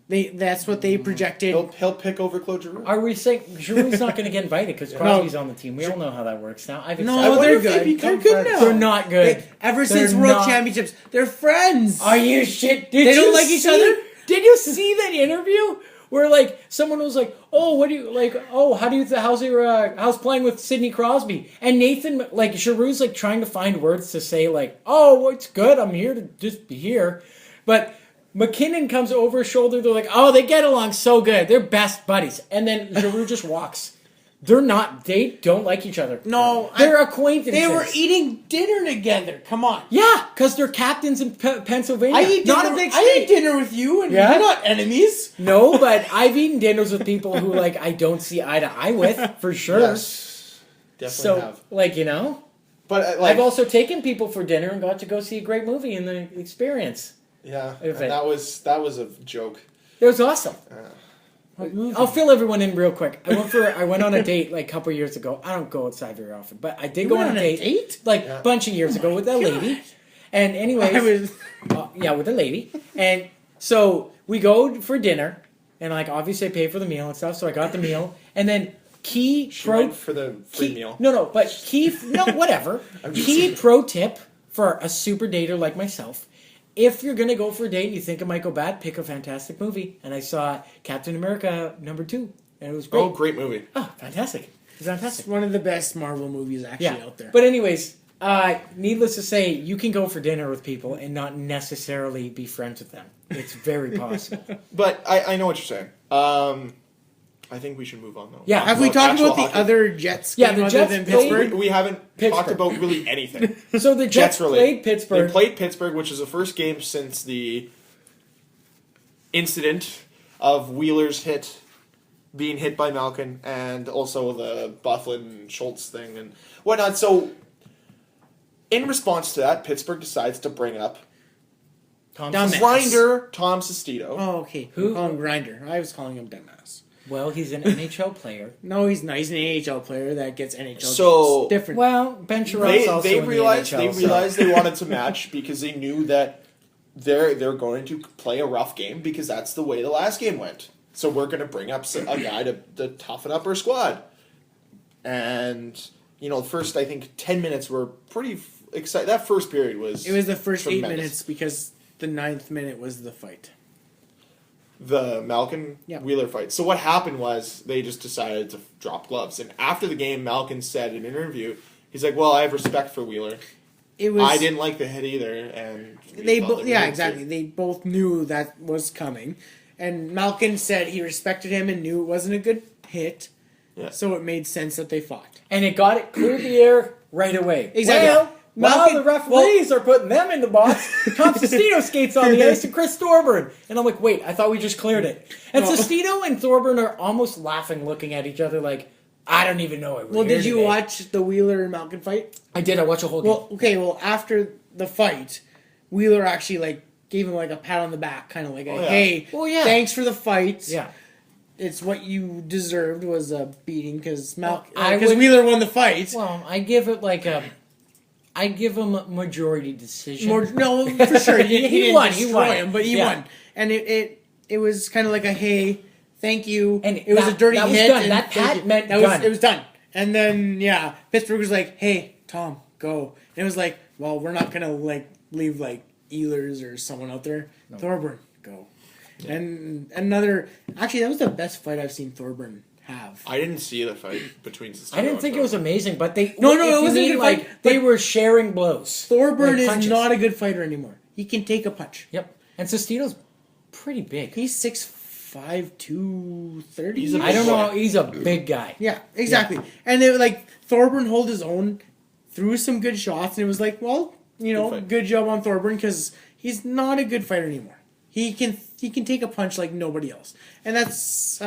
That's what they projected. He'll pick over Claude Giroux. Are we saying Giroux's not going to get invited because Crosby's on the team? We all know how that works now. I've No, I wonder they're if they good. become They're good friends. now. They're not good. Ever They're since World not- Championships, they're friends. Are you shit? Did They you don't like each see- other? Did you see that interview where like someone was like, "Oh, what do you like? Oh, how's playing with Sidney Crosby?" And Nathan like Giroux's like trying to find words to say like, "Oh, well, it's good. I'm here to just be here," but. McKinnon comes over his shoulder. They're like, "Oh, they get along so good. They're best buddies." And then Giroux just walks. They're not. They don't like each other. No, they're acquaintances. They were eating dinner together. Come on. Yeah, because they're captains in Pennsylvania. I eat dinner. Not a big I state. eat dinner with you, and Yeah? we're not enemies. No, but I've eaten dinners with people who like I don't see eye to eye with for sure. Yes, definitely So have. like you know, But like, I've also taken people for dinner and got to go see a great movie in the experience. yeah, If and it- that was a joke. It was awesome. What movie? I'll fill everyone in real quick. I went on a date like a couple years ago. I don't go outside very often, but I did You go went on a date date? like Yeah. a bunch of years ago with that lady. And anyways, I was yeah, with a lady. And so we go for dinner, and like obviously I pay for the meal and stuff. So I got the meal, and then She went for the free meal. No, whatever. Key pro tip for a super dater like myself. If you're going to go for a date and you think it might go bad, pick a fantastic movie. And I saw Captain America #2, and it was great. Oh, great movie. Oh, fantastic. It was fantastic. one of the best Marvel movies actually out there. But anyways, needless to say, you can go for dinner with people and not necessarily be friends with them. It's very possible. But I know what you're saying. I think we should move on, though. Yeah. Have we About talked actual about the hockey. other Jets Yeah, game the other Jets than played- Pittsburgh? We haven't Pittsburgh. talked about really anything. So the Jets really. played Pittsburgh. They played Pittsburgh, which is the first game since the incident of Wheeler's being hit by Malkin, and also the Bufflin Schultz thing and whatnot. So, in response to that, Pittsburgh decides to bring up Dumbass. Grinder Tom Sestito. Oh, okay. Who? We call him Grinder. I was calling him dumbass. Well, he's an NHL player. No, he's not. He's an AHL player that gets NHL. So- games. Different. Well, Ben Sherratt's also They in realized the they NHL. so- realized they wanted to match because they knew that they're going to play a rough game because that's the way the last game went. So we're going to bring up a guy to toughen up our squad. And the first I think 10 minutes were pretty exciting. That first period was It was the first tremendous. 8 minutes because the 9th minute was the fight. The Malkin Yeah. Wheeler fight. So what happened was they just decided to drop gloves. And after the game, Malkin said in an interview, he's like, "Well, I have respect for Wheeler. It was. I didn't like the hit either." And They felt both. it Yeah, was exactly. They both knew that was coming, and Malkin said he respected him and knew it wasn't a good hit. Yeah. So it made sense that they fought. And it cleared the air right away. Exactly. Well, Malkin- the referees are putting them in the box. Tom Sestito skates on the ice and Chris Thorburn. And I'm like, wait, I thought we just cleared it. And No. Sestito and Thorburn are almost laughing, looking at each other like, I don't even know it. Well, did you watch the Wheeler and Malkin fight? I did. I watched a whole game. Well, okay. Well, after the fight, Wheeler actually gave him a pat on the back, kind of like, Oh, yeah. "Hey, Well, yeah. thanks for the fight. Yeah. It's what you deserved was a beating because I would- Wheeler won the fight." Well, I give it I give him a majority decision. No, for sure. He didn't won, he destroy won. him, but he Yeah. won. And it was kind of like a hey, thank you. And it was that- a dirty that was hit. done. And That thank pat you. meant that done. It was done. And then Pittsburgh was like, hey, Tom, go. And it was like, well, we're not gonna leave Ehlers or someone out there. No. Thorburn, go. Yeah. And actually that was the best fight I've seen Thorburn have. I didn't see the fight between Sestito I didn't and think it Thorburn. was amazing, but they No, if it you wasn't a mean, good fight, they but- were sharing blows. Thorburn is punches. not a good fighter anymore. He can take a punch. Yep. And Sestito's pretty big. He's 6'5", 230. He's a I don't big know. boy. He's a big guy. Yeah, exactly. And they were Thorburn hold his own, threw some good shots, and it was fight. good job on Thorburn because he's not a good fighter anymore. He can take a punch like nobody else, and that's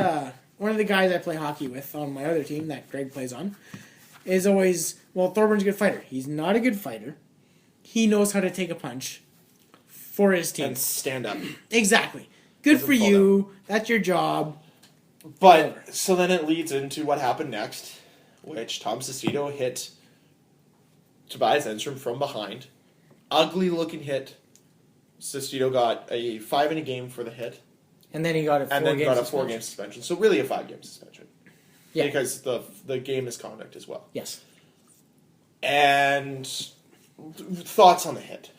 one of the guys I play hockey with on my other team that Greg plays on. Is always Thorburns a good fighter. He's not a good fighter. He knows how to take a punch for his team. and stand up. Exactly. Good Doesn't for fall you. That's your job. But so then it leads into what happened next, which Tom Sestito hit Tobias Enstrom from behind. Ugly looking hit. Sestito got a 5 in a game for the hit, And then he got a 4 and then game got a suspension. 4-game suspension. So really a 5-game suspension. Yeah. Because the game misconduct as well. Yes. And thoughts on the hit?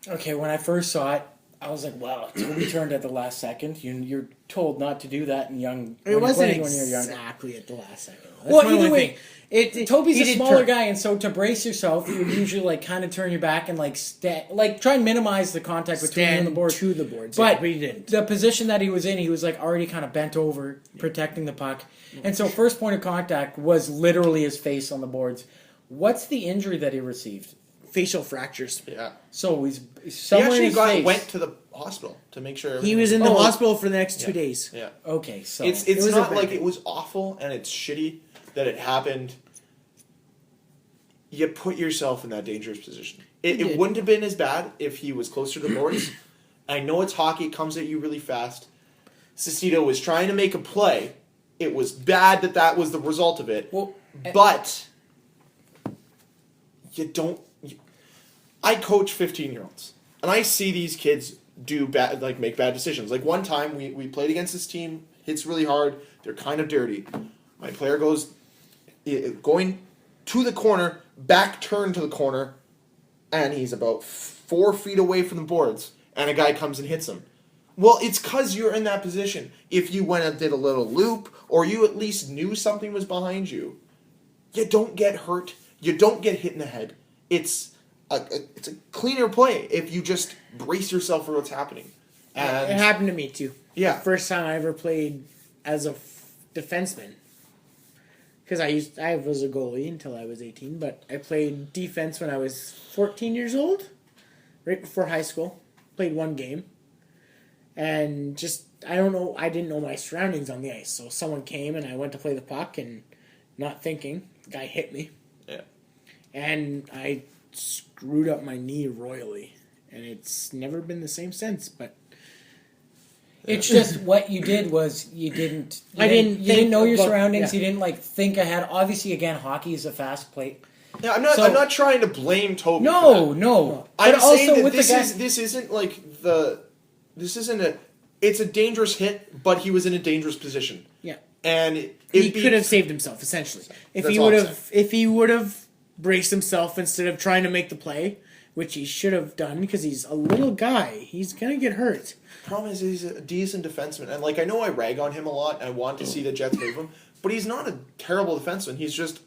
Okay, when I first saw it, I was like, wow, Toby turned at the last second. You're told not to do that in young. It wasn't when you're younger. exactly at the last second. That's Well, my either only way, thing. Toby's he a did smaller turn. guy, and so to brace yourself, you usually kind of turn your back and try and minimize the contact between you and the Stand board. to the boards. But he didn't. the position that he was in, he was already kind of bent over, protecting the puck, and so first point of contact was literally his face on the boards. What's the injury that he received? Facial fractures. Yeah. So he's He somewhere in actually his face. went to the hospital to make sure. He was in the Oh. hospital for the next 2 days. Yeah. Okay, so It's It was not a like bad- it was awful and it's shitty that it happened. You put yourself in that dangerous position. It did. wouldn't have been as bad if he was closer to the boards. I know it's hockey, it comes at you really fast. Sestito was trying to make a play. It was bad that was the result of it. Well, but you don't. I coach 15-year-olds, and I see these kids make bad decisions. Like one time we played against this team, hits really hard, they're kind of dirty. My player goes going to the corner, back turn to the corner, and he's about 4 feet away from the boards, and a guy comes and hits him. Well, it's because you're in that position. If you went and did a little loop, or you at least knew something was behind you, you don't get hurt. You don't get hit in the head. It's a cleaner play if you just brace yourself for what's happening. And it happened to me too. Yeah. The first time I ever played as a defenseman. Because I was a goalie until I was 18, but I played defense when I was 14 years old, right before high school. Played one game. And just, I didn't know my surroundings on the ice. So someone came and I went to play the puck and not thinking, the guy hit me. Yeah. And I screwed up my knee royally. And it's never been the same since, but... It's just what you did was you didn't know your surroundings. Yeah. You didn't think ahead. Obviously, again, hockey is a fast play. Yeah, I'm not trying to blame Toby. No. I'm But also saying that with this the guy, is it's a dangerous hit, but he was in a dangerous position. Yeah. And He could have saved himself, essentially. If That's he all would I'm have if he would have braced himself instead of trying to make the play, which he should have done because he's a little guy, he's gonna get hurt. Problem is he's a decent defenseman, and I know I rag on him a lot, and I want to see the Jets move him, but he's not a terrible defenseman. He's just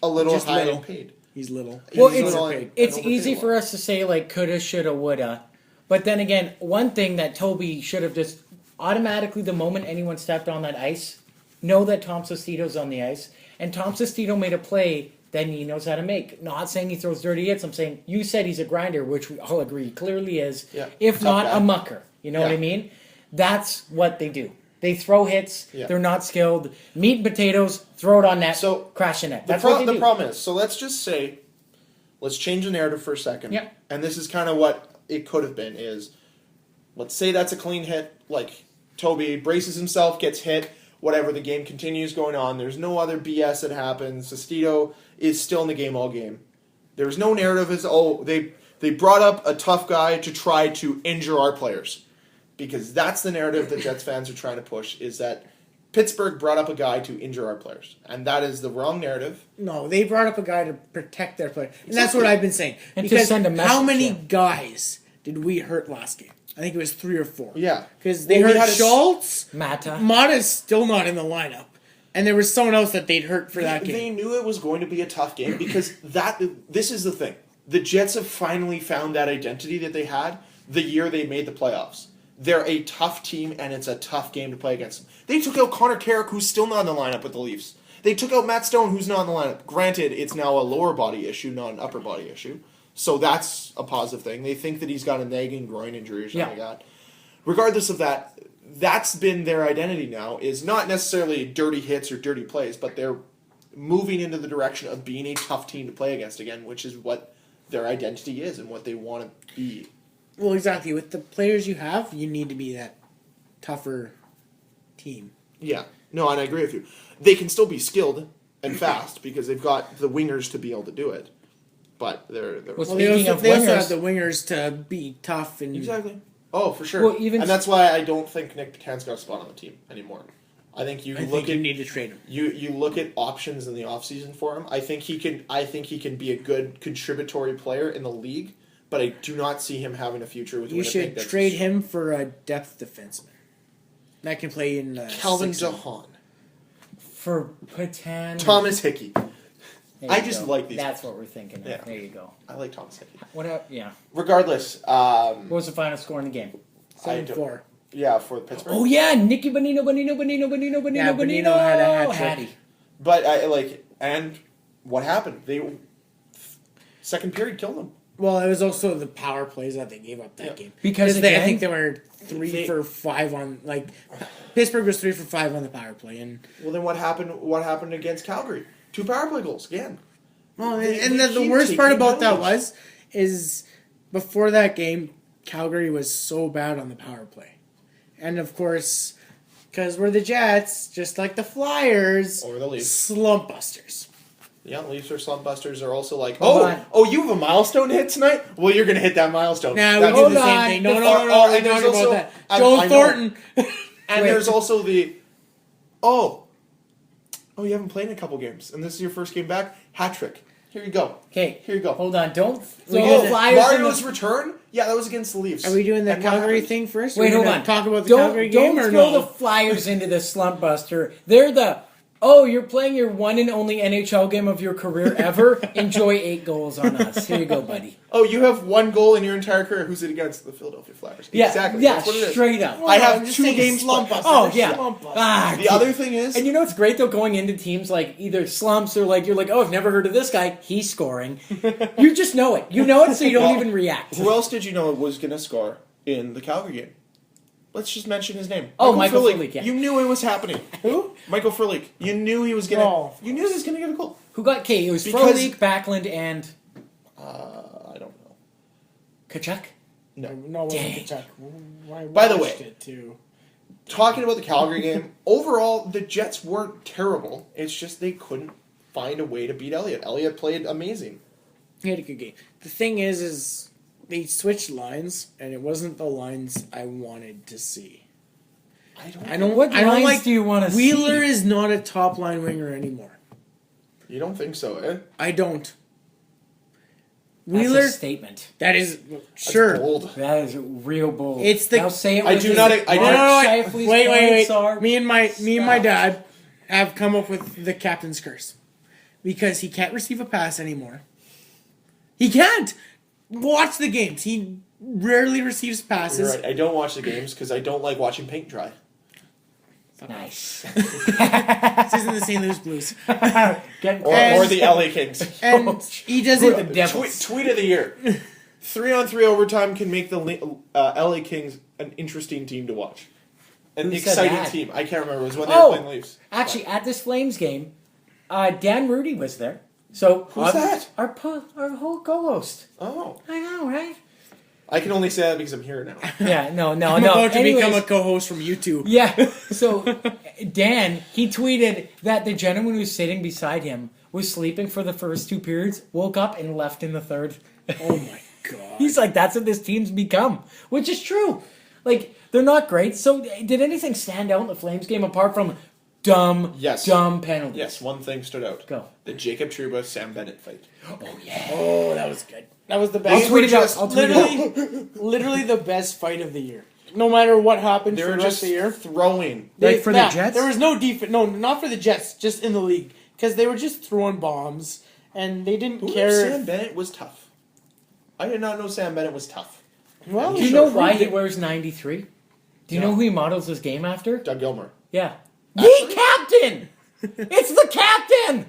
a little Just high little. paid. He's little. well, He's it's little and overpaid easy a lot. for us to say coulda, shoulda, woulda, but then again, one thing that Toby should have just automatically the moment anyone stepped on that ice, know that Tom Sestito's on the ice, and Tom Sestito made a play that he knows how to make. Not saying he throws dirty hits. I'm saying you said he's a grinder, which we all agree clearly is. Yeah. If Tough not guy. a mucker, you know what I Yeah. mean? That's what they do. They throw hits. Yeah. They're not skilled. Meat and potatoes. Throw it on net. So, crash in net. The, That's what they the do. problem is, so let's just say, let's change the narrative for a second. Yeah. And this is kind of what it could have been is, let's say that's a clean hit, Toby braces himself, gets hit, whatever, the game continues going on, there's no other BS that happens, Sestito is still in the game all game. There's no narrative as, they brought up a tough guy to try to injure our players. Because that's the narrative that Jets fans are trying to push, is that Pittsburgh brought up a guy to injure our players. And that is the wrong narrative. No, they brought up a guy to protect their player. And that's what I've been saying. And to because send a message, how many yeah. guys did we hurt last game? I think it was 3 or 4. Yeah. Because they Well, we hurt had a- Schultz. Mata. Mata's still not in the lineup. And there was someone else that they'd hurt for that They game. knew it was going to be a tough game because this is the thing. The Jets have finally found that identity that they had the year they made the playoffs. They're a tough team, and it's a tough game to play against them. They took out Connor Carrick, who's still not in the lineup with the Leafs. They took out Matt Stone, who's not in the lineup. Granted, it's now a lower body issue, not an upper body issue. So that's a positive thing. They think that he's got a nagging groin injury or something like that. Regardless of that, that's been their identity now, is not necessarily dirty hits or dirty plays, but they're moving into the direction of being a tough team to play against again, which is what their identity is and what they want to be. Well, exactly. With the players you have, you need to be that tougher team. Yeah. No, and I agree with you. They can still be skilled and fast because they've got the wingers to be able to do it. But they're Well, Well, Speaking they of also wingers- have the wingers to be tough and exactly. Oh, for sure. Well, even- and that's why I don't think Nick Patan's got a spot on the team anymore. I think you I look think you at need to trade him. you look at options in the offseason for him. I think he can be a good contributory player in the league, but I do not see him having a future with You Winnipeg. should That's trade just- him for a depth defenseman that can play in Calvin 6-0. DeHaan. For Patan. Thomas Hickey. There you I just go. like these That's people. what we're thinking of. Yeah. There you go. I like Thomas Hickey. Yeah. Regardless, What was the final score in the game? 7-4. yeah, for Pittsburgh. Oh yeah, Nicky Bonino Yeah, Bonino had a hat trick. Hattie. But and what happened? Second period killed them. Well, it was also the power plays that they gave up that game. Because I again- think they were 3 for 5 on Pittsburgh was 3 for 5 on the power play, and Well, then what happened? What happened against Calgary? 2 power play goals again. They the keep worst part taking about that penalties. is before that game, Calgary was so bad on the power play, and of course, because we're the Jets, just like the Flyers Or the Leafs. slump busters. Yeah, Leafs are slump busters are also like, Hold on. you have a milestone hit tonight? Well, you're going to hit that milestone. Nah, we That's- do Hold the on. same thing. No, and we're there's talking also- about that. I Joel know. Thornton. And Wait. there's also the, you haven't played in a couple games, and this is your first game back? Hat trick. Here you go. Okay, Here you go. hold on. Don't We throw did the it. Flyers in Mario's the... return? Yeah, that was against the Leafs. Are we doing the And what Calgary happened? thing first? Wait, We're hold gonna on. Talk about the don't, Calgary game don't or throw no? the Flyers into the slump buster. They're the, oh, you're playing your one and only NHL game of your career ever? Enjoy 8 goals on us. Here you go, buddy. Oh, you have 1 goal in your entire career. Who's it against? The Philadelphia Flyers. Yeah, Exactly. yeah, That's what it is. straight up. I have I'm just 2 saying games slump played. buster. Oh, They're yeah. slump busters. Ah, The other thing is, and you know what's great though, going into teams like either slumps or like you're like, oh, I've never heard of this guy. He's scoring. You just know it. You know it, so you don't even react. who else did you know was going to score in the Calgary game? Let's just mention his name. Oh, Michael Frolik, yeah. You knew it was happening. Who? Michael Frolik. You knew he was going to. Oh. You knew he was going to get a goal. Who got K? It was Because- Frolik, Backlund, and I don't know. Kachuk. No, it wasn't Dang. Kachuk. I By the watched way- it too. Talking about the Calgary game, overall, the Jets weren't terrible. It's just they couldn't find a way to beat Elliott. Elliott played amazing. He had a good game. The thing is they switched lines, and it wasn't the lines I wanted to see. I don't. What I don't lines like. do you wanna Wheeler see? is not a top line winger anymore. You don't think so, eh? I don't. That's Wheeler. a statement. That is That's sure. bold. That is real bold. It's the- Now say it I with do his not- I do Mark not- Scheifele's Wait. points are- Me and my Stop. dad have come up with the captain's curse because he can't receive a pass anymore. He can't. Watch the games. He rarely receives You're passes. right. I don't watch the games because I don't like watching paint dry. Nice. This isn't the St. Louis Blues. Get Or the LA Kings. And he the doesn't. Devils. Tweet of the year. 3-on-3 overtime can make the LA Kings an interesting team to watch. An Who said exciting that? team. I can't remember. It was when they Oh! were playing the Leafs. Actually, at this Flames game, Dan Rudy was there. So Who's that? Our whole co-host. Oh. I know, right? I can only say that because I'm here now. Yeah, no. I'm about to Anyways, become a co-host from YouTube. yeah. So Dan, he tweeted that the gentleman who's sitting beside him was sleeping for the first 2 periods, woke up and left in the third. Oh my god. He's like, that's what this team's become, which is true. Like, they're not great. So did anything stand out in the Flames game apart from dumb penalties? Yes, one thing stood out. Go. The Jacob Trouba Sam Bennett fight. Oh, yeah. Oh, that was good. That was the I'll best. tweet it out. just I'll tweet it out. Literally the best fight of the year. No matter what happened They for were the rest just of the year. throwing. Like for the Jets? There was no defense. No, not for the Jets. Just in the league. Because they were just throwing bombs. And they didn't Who knew care. Sam Bennett was tough? I did not know Sam Bennett was tough. Well, Do you know why he wears 93? Do you No. know who he models his game after? Doug Gilmour. Yeah. The captain! It's the captain!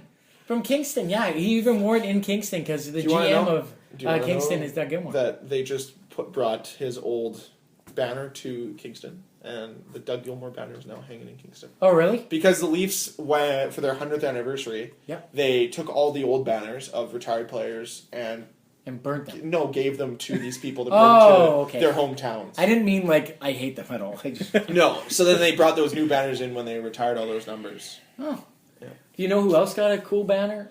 From Kingston, yeah. He even wore it in Kingston because the Do you wanna GM know? of Do you wanna Kingston know is Doug Gilmour. That they just brought his old banner to Kingston, and the Doug Gilmour banner is now hanging in Kingston. Oh, really? Because the Leafs went for their 100th anniversary. Yep. They took all the old banners of retired players and And burnt them. gave them to these people to bring Oh, to okay. their hometowns. I didn't mean like I hate them at all. I just, No, so then they brought those new banners in when they retired all those numbers. oh. Yeah. Do you know who else got a cool banner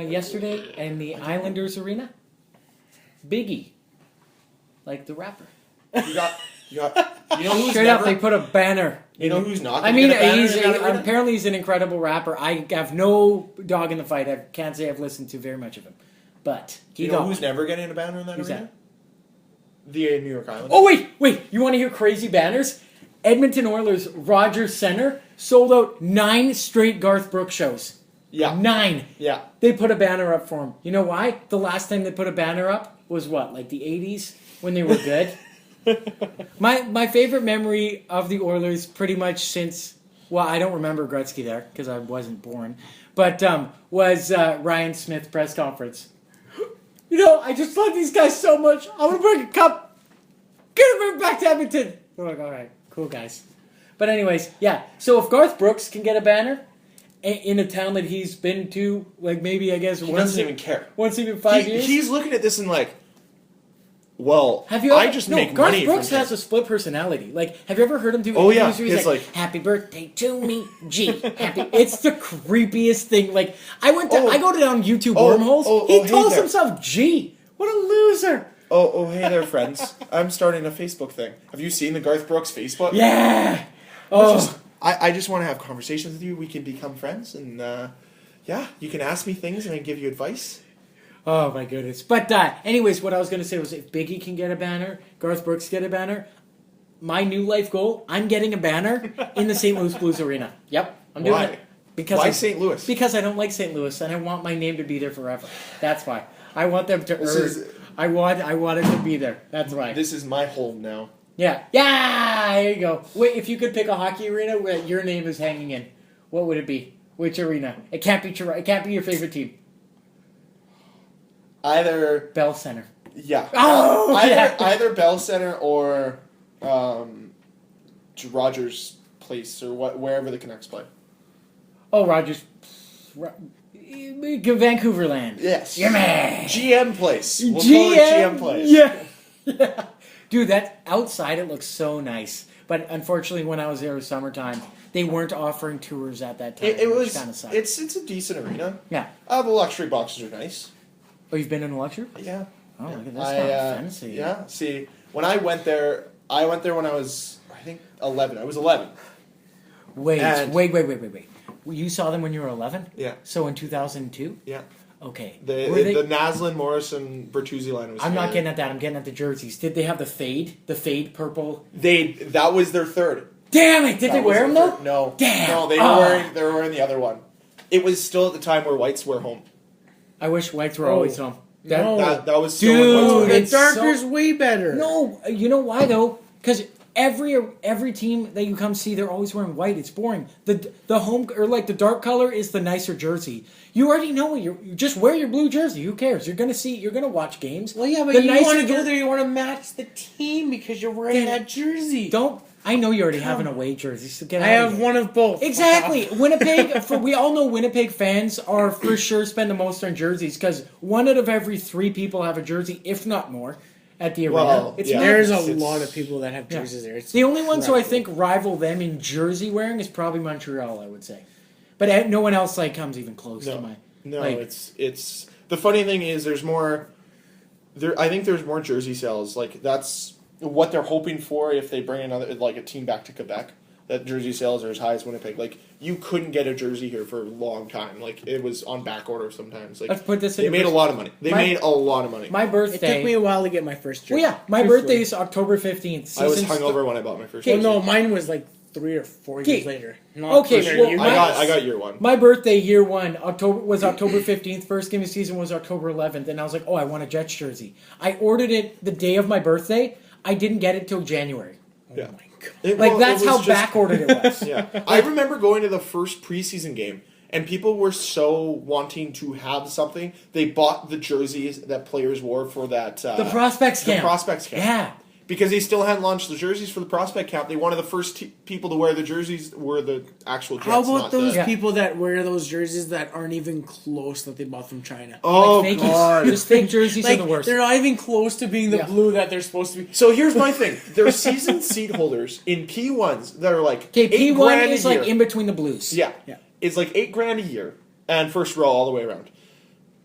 yesterday in the Islanders arena? Biggie. Like the rapper. You know who's Straight never, up, they put a banner. You know who's not? I gonna mean, get a banner he's in that arena? apparently he's an incredible rapper. I have no dog in the fight. I can't say I've listened to very much of him, but Do he you know got who's one. never getting a banner in that Who's arena? that? The New York Islanders. Oh wait! You want to hear crazy banners? Edmonton Oilers Rogers Center sold out 9 straight Garth Brooks shows. Yeah. 9. Yeah. They put a banner up for him. You know why? The last time they put a banner up was what, like the 80s when they were good? My favorite memory of the Oilers pretty much since, well, I don't remember Gretzky there because I wasn't born, but was Ryan Smith press conference. You know, I just love these guys so much. I want to bring a cup. Get him back to Edmonton. We're like, all right, cool guys. But anyways, yeah. So if Garth Brooks can get a banner in a town that he's been to, like maybe I guess He doesn't even care. once even 5 years. He's looking at this and like, Well, Have you? I Ever, just no, make Garth money Brooks from has a split personality. Like, have you ever heard him do? Oh, yeah. interviews where he's It's like- "Happy birthday to me, G." Happy. It's the creepiest thing. Like, I go down YouTube wormholes. He hey calls there. himself G. What a loser! Oh, hey there, friends. I'm starting a Facebook thing. Have you seen the Garth Brooks Facebook? Yeah. Oh, I just want to have conversations with you. We can become friends, and yeah, you can ask me things, and I can give you advice. oh my goodness. But anyways, what I was gonna say was, if Biggie can get a banner, Garth Brooks get a banner. My new life goal: I'm getting a banner in the St. Louis Blues arena. Yep, I'm doing Why? it. Because Why St. Louis? Because I don't like St. Louis, and I want my name to be there forever. That's why. I want them to earn. I want it to be there. That's why. This is my home now. Yeah. There you go. Wait, if you could pick a hockey arena where your name is hanging in, what would it be? Which arena? It can't be It can't be your favorite team. Either Bell Center. yeah. Oh, Either Bell Center or Rogers Place or wherever the Canucks play. Oh, Rogers. Vancouver Land. Yes. Yeah, man. GM Place. We'll call it GM Place. Yeah. Dude, that outside it looks so nice. But unfortunately, when I was there, it was summertime. They weren't offering tours at that time. It which was. kind of sucked. It's a decent arena. Yeah. The luxury boxes are nice. Oh, you've been in a luxury? Yeah. Oh, look at this. Kind fancy. Yeah. See, when I went there when I was, I think, 11. I was 11. Wait. And- You saw them when you were 11? Yeah. So in 2002? Yeah. Okay. The Were they- Naslin, Morrison, Bertuzzi line was. I'm not here. getting at that. I'm getting at the jerseys. Did they have the fade? The fade purple? That was their third. Damn it! Did they That was wear them their though? third. No. Damn. No, they were wearing the other one. It was still at the time where whites were home. I wish whites were always home. No. That was still Dude, when whites were The it's darker's so- way better. No, you know why though? Because every team that you come see, they're always wearing white. It's boring. The home or like the dark color is the nicer jersey. You already know you just wear your blue jersey. Who cares? You're gonna watch games. Well, yeah, but The you nicer want to go jer- there. You want to match the team because you're wearing that jersey. Don't. I know you already have an away jersey. So get I out of have here. one of both. Exactly. Winnipeg, we all know Winnipeg fans are for sure spend the most on jerseys because one out of every 3 people have a jersey, if not more, at the arena. Well, It's yeah. not- There's a It's- lot of people that have jerseys there. It's the only ones who I incredible. think rival them in jersey wearing is probably Montreal, I would say. But no one else comes even close to my. No, like- it's the funny thing is there's more. I think there's more jersey sales. Like that's what they're hoping for if they bring a team back to Quebec. That jersey sales are as high as Winnipeg. Like you couldn't get a jersey here for a long time. Like it was on back order sometimes. Like Let's put this they in made a lot of money. They My- made a lot of money. My It birthday. took me a while to get my first jersey. well, yeah, my Truthfully. birthday is October 15th. I was Season hungover when I bought my first. Well, jersey. no, mine was like 3 or 4 years Okay. later. Not Okay, for well, year my- I got year one. My birthday, year one, was October 15th. First game of the season was October 11th. And I was like, oh, I want a Jets jersey. I ordered it the day of my birthday. I didn't get it till January. Yeah. Oh my God. Well, That's it was how just- backordered it was. Yeah, I remember going to the first preseason game, and people were so wanting to have something. They bought the jerseys that players wore for that. The prospects camp. The prospects camp. Yeah. Because they still hadn't launched the jerseys for the prospect camp. They wanted the first people to wear the jerseys were the actual Jets. How about not those the, Yeah. people that wear those jerseys that aren't even close that they bought from China? Oh Like fakies. god! Just fake jerseys Like, are the worst. they're not even close to being the Yeah. blue that they're supposed to be. So here's my thing: there's season seat holders in P1s that are like Okay, $8 P1 grand is a year. like in between the Blues. Yeah. Yeah. It's like $8,000 a year, and first row all the way around.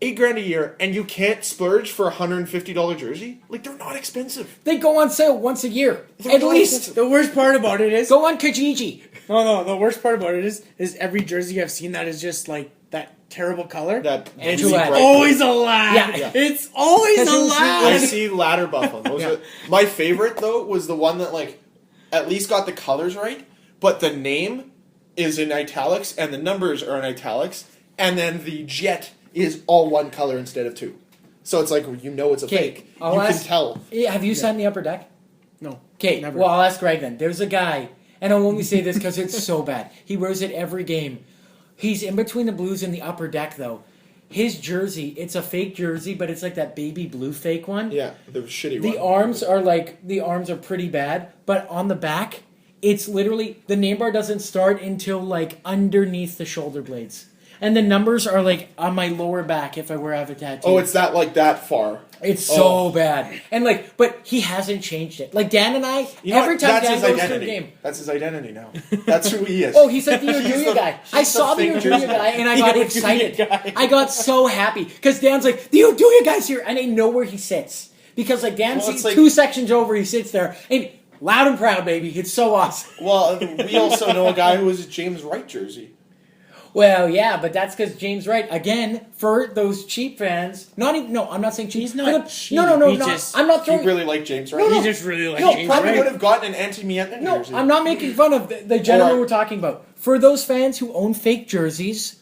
$8,000 a year, and you can't splurge for a $150 jersey. Like they're not expensive. They go on sale once a year. They're At not least. expensive. The worst part about it is Go on Kijiji. no. The worst part about it is every jersey I've seen that is just like that terrible color. That And juicy Gillette. bright- Always a lad. Yeah. It's always Because a it was- I lad. see ladder buff on those. Yeah. My favorite though was the one that like at least got the colors right, but the name is in italics and the numbers are in italics, and then the jet is all one color instead of 2. So it's like it's a Okay, fake. I'll You ask- can tell. Yeah, have you sat in the upper deck? No. Okay, Never. well, I'll ask Greg then. There's a guy, and I'll only say this because it's so bad. He wears it every game. He's in between the Blues and the upper deck, though. His jersey, it's a fake jersey, but it's like that baby blue fake one. Yeah, the shitty The one. arms are pretty bad, but on the back, it's literally the name bar doesn't start until like underneath the shoulder blades. and the numbers are like on my lower back if I were to have a tattoo. Oh, it's that far. It's so bad. And but he hasn't changed it. Like Dan and I, every time Dan goes to a game. That's his identity now. That's who he is. Oh, he's like the Oduya guy. I saw the Oduya guy and I got excited. I got so happy because Dan's like, the Oduya guy's here, and I know where he sits. Because like Dan sees 2 sections over, he sits there, and loud and proud, baby. It's so awesome. Well, we also know a guy who was a James Wright jersey. Well, yeah, but that's because James Wright, again, for those cheap fans, I'm not saying cheap. He's not cheap. No, I'm not throwing... You really like James Wright? He just really like James probably Wright. would have gotten an anti-Mietna jersey. No, I'm not making fun of the gentleman we're talking about. For those fans who own fake jerseys,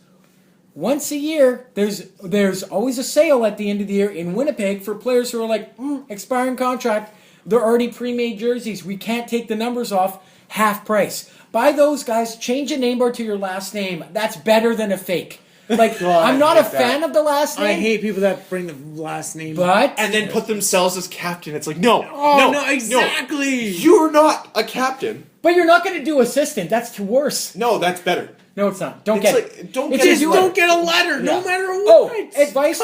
once a year, there's always a sale at the end of the year in Winnipeg for players who are like, expiring contract, they're already pre-made jerseys. We can't take the numbers off, half price. Buy those guys, change a name bar to your last name. That's better than a fake. Like, I'm not a fan of the last name. I hate people that bring the last name. And then put themselves as captain. It's like, no, exactly. No, you're not a captain. But you're not going to do assistant. That's too worse. No, that's better. No, it's not. Don't get it. Don't get a letter, no matter what. Advice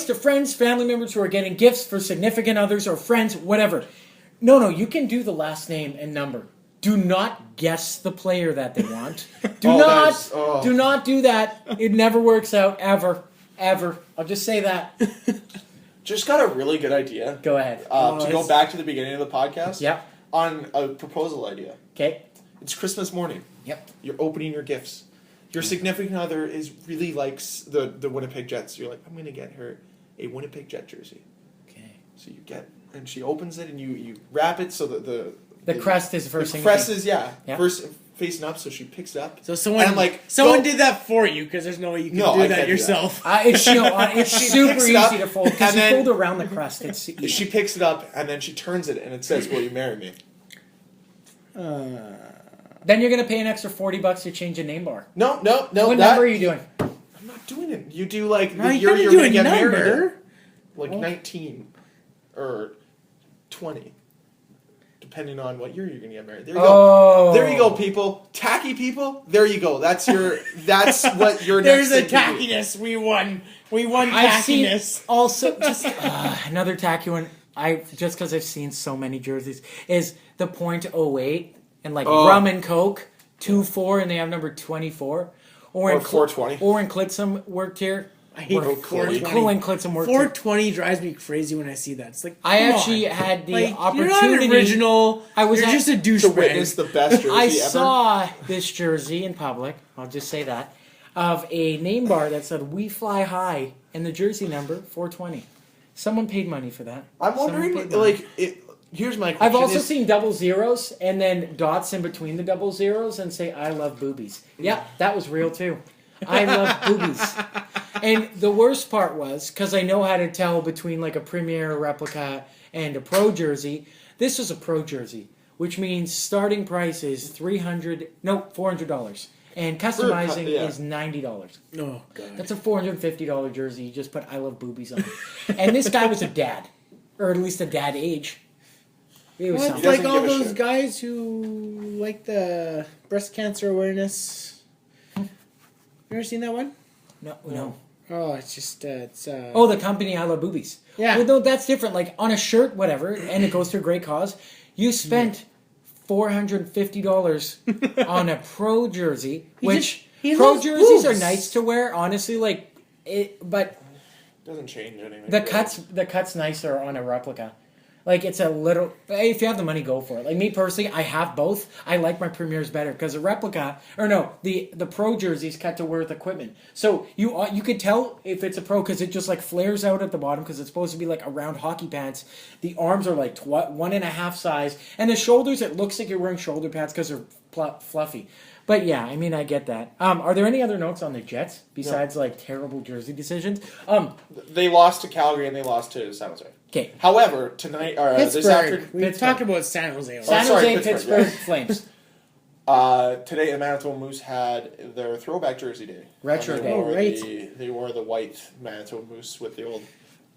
to friends, family members who are getting gifts for significant others or friends, whatever. No, you can do the last name and number. Do not guess the player that they want. Do not do that. It never works out, ever. I'll just say that. Just got a really good idea. Go ahead. To go back to the beginning of the podcast. Yep. On a proposal idea. Okay. It's Christmas morning. Yep. You're opening your gifts. Your significant other really likes the Winnipeg Jets. You're like, I'm going to get her a Winnipeg Jet jersey. Okay. So and she opens it and you wrap it so that the crest is the first thing. The crest is first facing up, so she picks it up. So someone did that for you because there's no way you can do that yourself. It's super easy to fold because you fold around the crest. She picks it up and then she turns it and it says, "Will you marry me?" Then you're gonna pay an extra $40 to change a name bar. No. What number are you doing? I'm not doing it. You do like the year you're gonna get number. married. Like 19 or 20. Depending on what year you're going to get married. There you go. There you go, people. Tacky people. There you go. That's what your There's next a tackiness. We won tackiness. Also, just another tacky one. Just because I've seen so many jerseys is the .08 and rum and coke 2-4 and they have number 24 or 420 or in Clitsome worked here. I hate 420. 420 drives me crazy when I see that. It's like I actually had the opportunity. You're not original. You're just a douchebag. To witness the best jersey I ever. saw this jersey in public. I'll just say that of a name bar that said "We Fly High" and the jersey number 420. Someone paid money for that. I'm wondering, here's my question. I've also seen double zeros and then dots in between the double zeros and say "I love boobies." Yeah, that was real too. I love boobies. And the worst part was, because I know how to tell between a Premier replica and a Pro jersey, this was a Pro jersey, which means starting price is $400. And customizing is $90. Oh, God. That's a $450 jersey. You just put "I love boobies" on it. And this guy was a dad. Or at least a dad age. It was it's like all those guys who like the breast cancer awareness. You ever seen that one? No. Oh, it's just the company "I Love Boobies." Yeah. Well, no, that's different. Like on a shirt, whatever, and it goes to a great cause. You spent $450 on a Pro jersey, which Pro jerseys are nice to wear. Honestly, but doesn't change anything. The cuts nicer on a replica. It's a little... If you have the money, go for it. Me personally, I have both. I like my Premiers better because a replica... the Pro jerseys cut to wear with equipment. So you could tell if it's a Pro because it just flares out at the bottom because it's supposed to be around hockey pants. The arms are 1.5 size. And the shoulders, it looks like you're wearing shoulder pads because they're fluffy. But yeah, I get that. Are there any other notes on the Jets besides terrible jersey decisions? They lost to Calgary and they lost to San Jose. Okay. However, tonight this afternoon, we talked about San Jose. San Jose, Pittsburgh Flames. Today, the Manitoba Moose had their throwback jersey day. Retro day. They wore the white Manitoba Moose with the old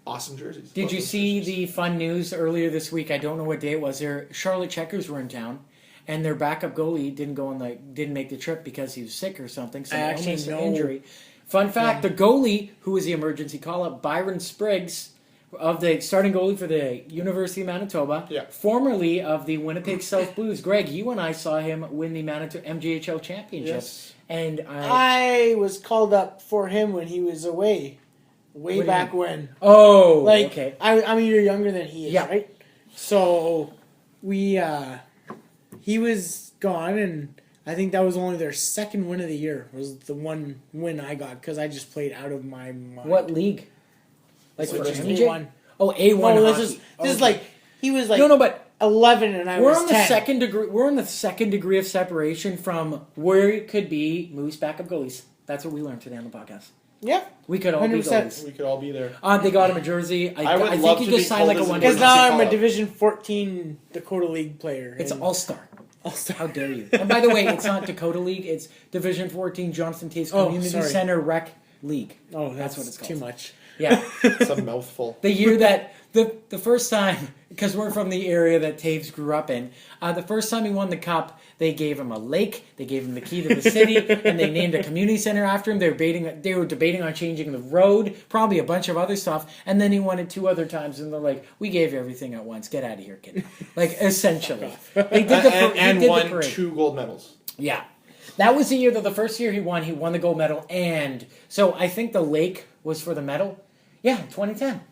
awesome jerseys. Did you see the fun news earlier this week? I don't know what day it was. Charlotte Checkers were in town. and their backup goalie didn't make the trip because he was sick or something, some I actually illness or know. injury. Fun fact: the goalie who was the emergency call-up, Byron Spriggs, of the starting goalie for the University of Manitoba, formerly of the Winnipeg South Blues. Greg, you and I saw him win the Manitoba MJHL championship, and I was called up for him when he was away, way back when. Oh, Like, okay. I'm a year younger than he is, Yeah. right? So he was gone, and I think that was only their second win of the year. Was the one win I got because I just played out of my mind. What league? Like So for just MJ? A1. Oh, A1 No, hockey. this is like he was like No, but 11 and I we're was on 10. the second degree. We're on the second degree of separation from where it could be Moose backup goalies. That's what we learned today on the podcast. Yeah, We could all be 100%. goalies. We could all be there. They got him a jersey. I would I love think he to just be signed like told a as one. a because now I'm a call-up. Division 14 Dakota League player. It's and All-Star. All-Star. How dare you? And by the way, it's not Dakota League. It's Division 14 Johnston Taves Oh, Community sorry. Center Rec League. Oh, That's what it's called. Too much. Yeah. It's a mouthful. The year that the first time, because we're from the area that Taves grew up in, the first time he won the cup, they gave him a lake, they gave him the key to the city, and they named a community center after him. They were debating on changing the road, probably a bunch of other stuff, and then he won it 2 other times, and they're like, "We gave you everything at once. Get out of here, kid." Like essentially, they did the won parade. 2 gold medals. Yeah. That was the year that the first year he won the gold medal, and so I think the lake was for the medal. Yeah, 2010.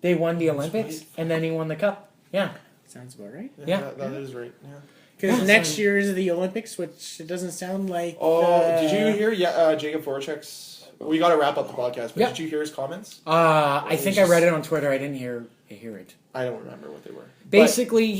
They won the Olympics, and then he won the cup. Yeah. Sounds about right. Yeah. That is right. Yeah. Because Yeah. next year is the Olympics, which it doesn't sound like. Oh, did you hear? Yeah, Jacob Voracek's. We got to wrap up the podcast, but Yeah. did you hear his comments? I think I read it on Twitter. I didn't hear it. I don't remember what they were. Basically,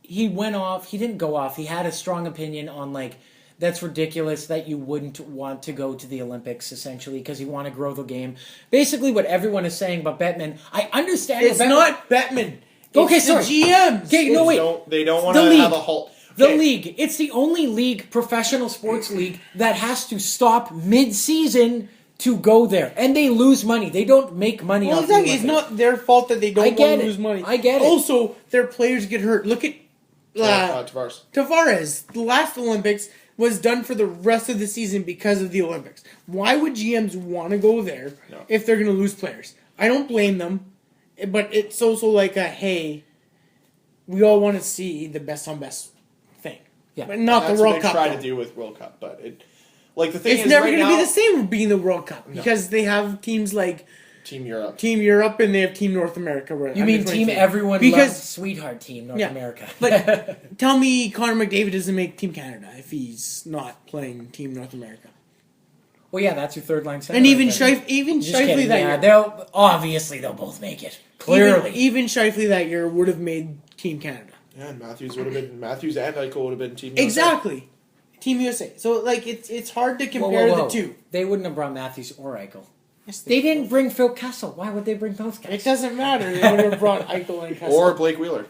he went off. He didn't go off. He had a strong opinion on like that's ridiculous that you wouldn't want to go to the Olympics essentially because you want to grow the game. Basically, what everyone is saying about Bettman, I understand. It's Bettman- not Bettman. Okay, It's sorry. the GMs. Okay, no wait. They don't want The to league. have a halt. The Okay. league. It's the only league, professional sports league, that has to stop mid-season to go there. And they lose money. They don't make money Well, off the exactly. It's Olympics. not their fault that they I don't get want to it. lose money. I get it. Also, their players get hurt. Look at Tavares. Tavares. The last Olympics was done for the rest of the season because of the Olympics. Why would GMs want to go there if they're going to lose players? I don't blame them, but it's also like hey, we all want to see the best on best thing. Yeah. But not That's the World what they Cup. try though. to do with World Cup, but the thing It's is never right going to now, be the same being the World Cup because they have teams like Team Europe. Team Europe and they have Team North America. Where You mean under Team 23. Everyone Because Loves Sweetheart Team North Yeah. America. But tell me Connor McDavid doesn't make Team Canada if he's not playing Team North America. Well, yeah, that's your third line center. And even right there. Shifley Just kidding, that yeah, year. they'll both make it. Clearly. Even Shifley that year would have made Team Canada. Yeah, and Matthews and Eichel would have been Team USA. Exactly. Team USA. So it's hard to Whoa, compare whoa, whoa. the two. They wouldn't have brought Matthews or Eichel. Yes, They didn't bring Phil Kessel. Why would they bring those guys? It doesn't matter. They would have brought Eichel and Kessel. Or Blake Wheeler.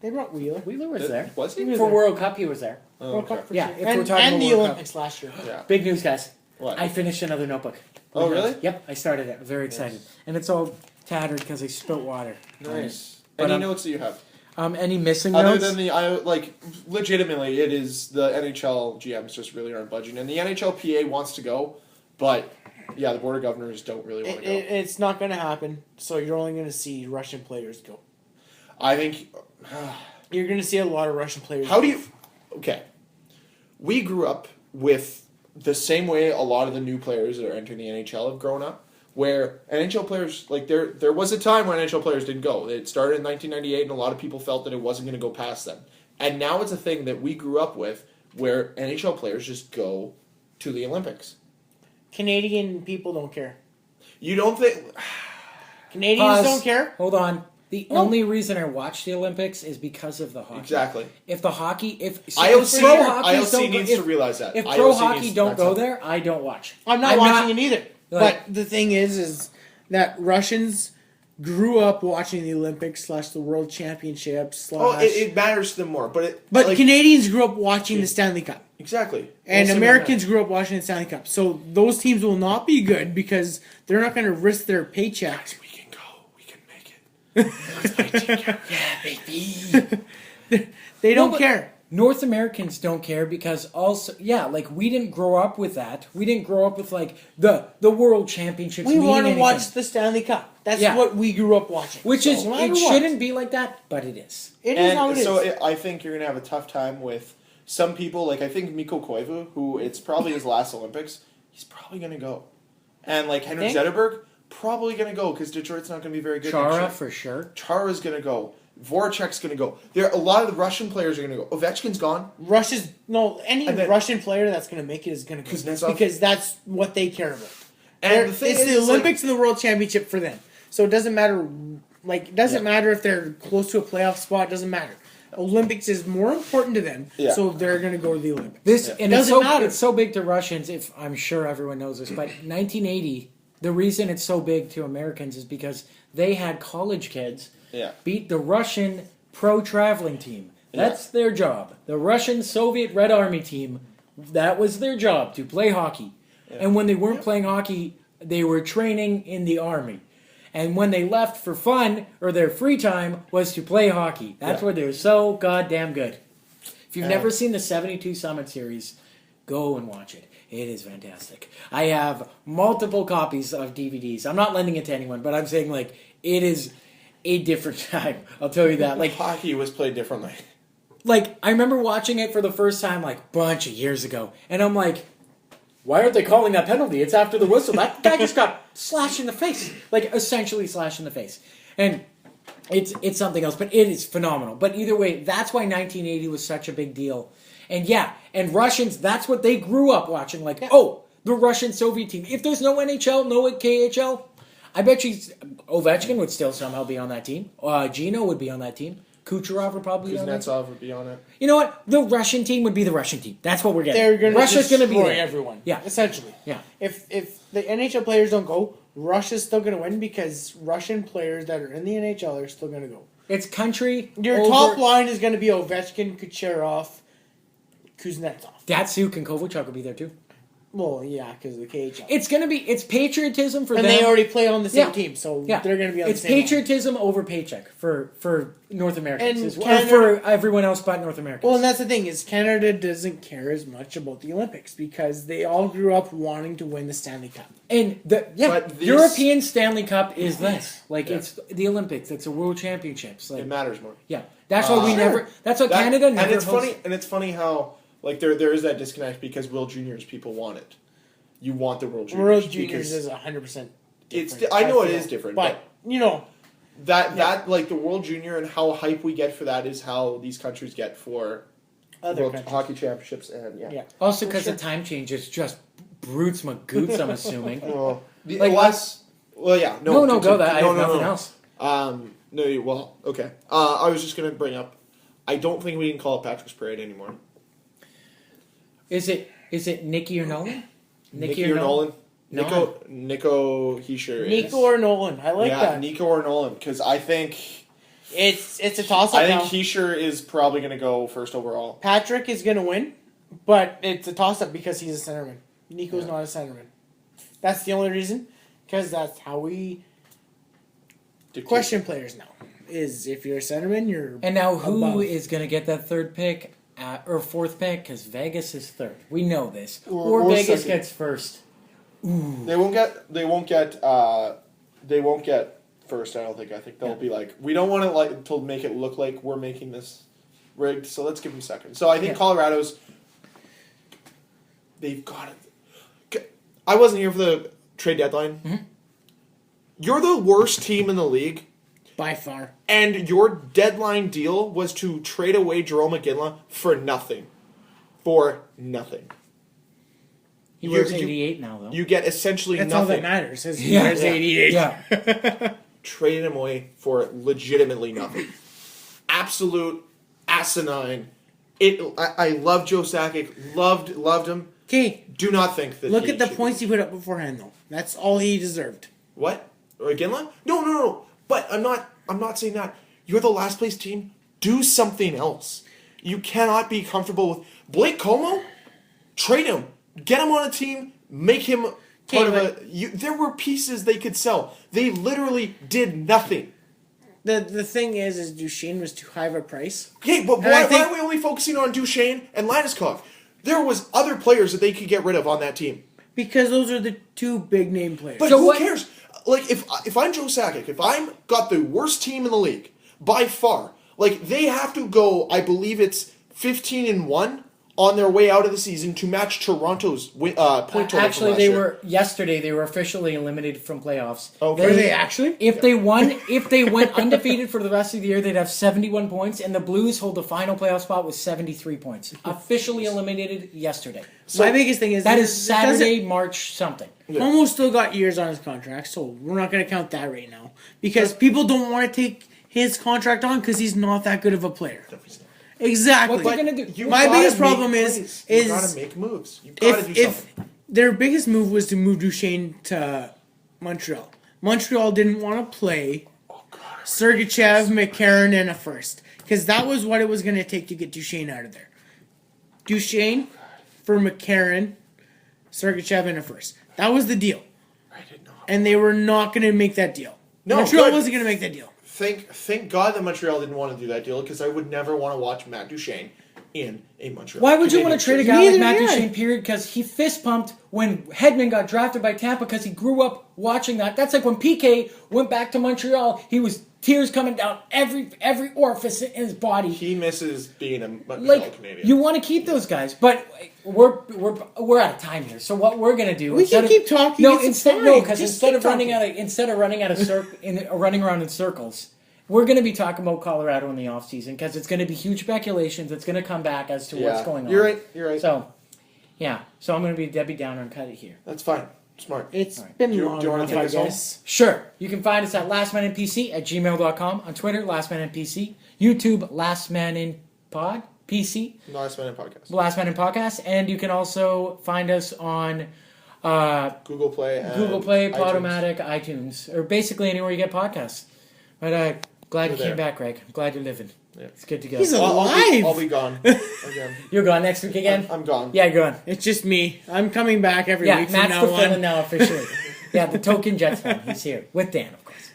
They brought Wheeler. Wheeler was there. Was he? He was For there. World Cup, he was there. Oh, World okay. Cup for Yeah, sure. if we're and talking and about the World Cup. Olympics last year. Yeah. Big news, guys. What? I finished another notebook. Oh, really? Yep, I started it. I'm very excited. And it's all tattered because I spilt water. Nice. But, Any notes that you have? Any missing Other notes? than legitimately, it is the NHL GMs just really aren't budging. And the NHLPA wants to go, but yeah, the Board of Governors don't really want to go. It's not going to happen. So you're only going to see Russian players go. I think. You're going to see a lot of Russian players. How do you. Okay. We grew up with the same way a lot of the new players that are entering the NHL have grown up, where NHL players, there was a time when NHL players didn't go. It started in 1998, and a lot of people felt that it wasn't going to go past them. And now it's a thing that we grew up with, where NHL players just go to the Olympics. Canadian people don't care. You don't think... Canadians Pause. don't care. Hold on. The only reason I watch the Olympics is because of the hockey. Exactly. If the hockey, if IOC, pro hockey IOC needs to realize that. If pro IOC hockey needs- don't that's go it. there, I don't watch. I'm not watching it either. Like- But the thing is that Russians grew up watching the Olympics / the World Championships / it matters to them more, but Canadians grew up watching the Stanley Cup. Exactly. And Most of them Americans grew up watching the Stanley Cup. So those teams will not be good because they're not going to risk their paychecks. we can go. We can make it. Yeah, baby. They don't but care. North Americans don't care because also, like we didn't grow up with that. We didn't grow up with like the world championships. We want to anything. watch the Stanley Cup. That's Yeah. what we grew up watching. Which So is, no it matter what, shouldn't be like that, but it is. It is how it And is. so I think you're going to have a tough time with some people. Like, I think Mikko Koivu, who it's probably his last Olympics, he's probably going to go. And, like, Henrik Zetterberg, probably going to go because Detroit's not going to be very good next Chara year. for sure. Chara's going to go. Voracek's going to go. A lot of the Russian players are going to go. Ovechkin's gone. Any And then- Russian player that's going to make it is going to go. Kuznetsov. Because that's what they care about. And the thing it's is, the like- Olympics and the World Championship for them. So it doesn't matter. Like, it doesn't matter if they're close to a playoff spot. It doesn't matter. Olympics is more important to them, so they're going to go to the Olympics. And it's so big to Russians. If I'm sure everyone knows this, but 1980, the reason it's so big to Americans is because they had college kids beat the Russian pro traveling team. That's their job. The Russian Soviet Red Army team. That was their job, to play hockey. And when they weren't playing hockey, they were training in the army. And when they left for fun, or their free time, was to play hockey. That's why they're so goddamn good. If you've never seen the 72 Summit Series, go and watch it. It is fantastic. I have multiple copies of DVDs. I'm not lending it to anyone, but I'm saying, like, it is a different time. I'll tell you that. Like, hockey was played differently. Like, I remember watching it for the first time, like, a bunch of years ago. And I'm like, why aren't they calling that penalty? It's after the whistle. That guy just got slashed in the face. Like, essentially slashed in the face. And it's something else, but it is phenomenal. But either way, that's why 1980 was such a big deal. And and Russians, that's what they grew up watching. Like, oh, the Russian Soviet team. If there's no NHL, no KHL, I bet you Ovechkin would still somehow be on that team. Gino would be on that team. Kucherov would probably be on that team. Kuznetsov would be on it. You know what? The Russian team would be the Russian team. That's what we're getting. They're going to Russia's going to be destroy there. everyone. Yeah. Essentially. Yeah. If the NHL players don't go, Russia's still going to win because Russian players that are in the NHL are still going to go. It's country. Your top line is going to be Ovechkin, Kucherov, Kuznetsov. Datsuk and Kovalchuk will be there too. Well, yeah, because of the KHL. It's patriotism for and them. they already play on the same team, so they're going to be on the same It's patriotism over paycheck for North Americans. And as well, Canada- or for everyone else but North Americans. Well, and that's the thing, is Canada doesn't care as much about the Olympics because they all grew up wanting to win the Stanley Cup. And But these- European Stanley Cup is this. Like, it's the Olympics. It's a World Championships. Like, It matters more. yeah. That's why we never... That's why Canada never... And it's funny how, like, there is that disconnect because World Juniors people want it. You want the World Juniors. World Juniors is 100% different. I know it feel. is different, But, you know... That like the World Junior and how hype we get for that is how these countries get for Other World countries. Hockey Championships and Yeah. Also, because the time change is just brutes magoots, I'm assuming. Well, Like, well, yeah. No, go that. I have nothing else. Okay. I was just gonna bring up. I don't think we can call it Patrick's Parade anymore. Is it Nicky or Nolan? Nicky or Nolan? Nico, he sure is. Nico or Nolan. I like that. Nico or Nolan, because I think It's a toss-up I think now. Heischer is probably going to go first overall. Patrick is going to win, but it's a toss-up because he's a centerman. Nico's not a centerman. That's the only reason, because that's how we question players now. Is if you're a centerman, you're And now who above. is going to get that third pick or fourth pick? Because Vegas is third. We know this. Or Vegas second. gets first. They won't get first. I don't think. I think they'll be like, we don't want to make it look like we're making this rigged. So let's give them second. So I think Colorado's. They've got it. I wasn't here for the trade deadline. Mm-hmm. You're the worst team in the league. by far. And your deadline deal was to trade away Jerome McGinley for nothing. For nothing. He wears 88 now, though. You get essentially That's all nothing. that matters. Is he Yeah. wears 88. Yeah. Traded him away for legitimately nothing. Absolute asinine. I love Joe Sakic. Loved him. Okay, Do not think that. look he at the should points be. he put up beforehand, though. That's all he deserved. What? McGinley? No. But I'm not saying that. You're the last place team. Do something else. You cannot be comfortable with Blake Como. Trade him. Get him on a team. Make him part of a. There were pieces they could sell. They literally did nothing. The thing is Duchesne was too high of a price. Okay, but I why think- are we only focusing on Duchesne and Landeskog? There was other players that they could get rid of on that team. Because those are the two big name players. But So who what- cares? Like, if I'm Joe Sakic, if I'm got the worst team in the league by far, like they have to go. I believe it's 15-1 on their way out of the season to match Toronto's point total. Actually, from last year. yesterday. They were officially eliminated from playoffs. Okay. Were they actually? If they went undefeated for the rest of the year, they'd have 71 points, and the Blues hold the final playoff spot with 73 points. Officially eliminated yesterday. My biggest thing is That is it doesn't- Saturday, March something. Cuomo still got years on his contract, so we're not going to count that right now. Because people don't want to take his contract on because he's not that good of a player. Exactly. What they're gonna do? gotta My biggest make problem plays. is you gotta make moves. You gotta do if something. their biggest move was to move Duchesne to Montreal. Montreal didn't want to play Sergachev, McCarron, and a first. Because that was what it was going to take to get Duchesne out of there. Duchesne for McCarron, Sergachev, and a first. That was the deal. I did not. And they were not going to make that deal. No, Montreal good. wasn't going to make that deal. Thank God that Montreal didn't want to do that deal because I would never want to watch Matt Duchesne in a Montreal. Why would you want to trade a guy Neither like Matt did I. Duchesne, period? Because he fist pumped when Hedman got drafted by Tampa because he grew up watching that. That's like when PK went back to Montreal, he was tears coming down every orifice in his body. He misses being a Montreal Canadian. You want to keep those guys, but we're out of time here. So what we're gonna do? We can keep talking, No, it's instead fine. because Just instead keep of running talking. out of running around in circles, we're going to be talking about Colorado in the offseason because it's going to be huge speculations. It's going to come back as to what's going on. You're right. So, yeah. So I'm going to be Debbie Downer and cut it here. That's fine. Smart. It's been Do you long wanna enough, take I us home? guess. Sure. You can find us at lastmaninpc@gmail.com, on Twitter, lastmaninpc, YouTube, lastmaninpod, PC, Last Minute Podcast. Last Man in Podcast, and you can also find us on Google Play. And Google Play, iTunes. Podomatic, iTunes, or basically anywhere you get podcasts. But glad We're you came there. back, Greg. I'm glad you're living. Yeah. It's good to go. He's alive. I'll be gone again. You're gone next week again? I'm gone. Yeah, you're gone. It's just me. I'm coming back every Yeah, week from Matt's now the fill-in on. now officially. Yeah, the token Jets fan. He's here with Dan, of course.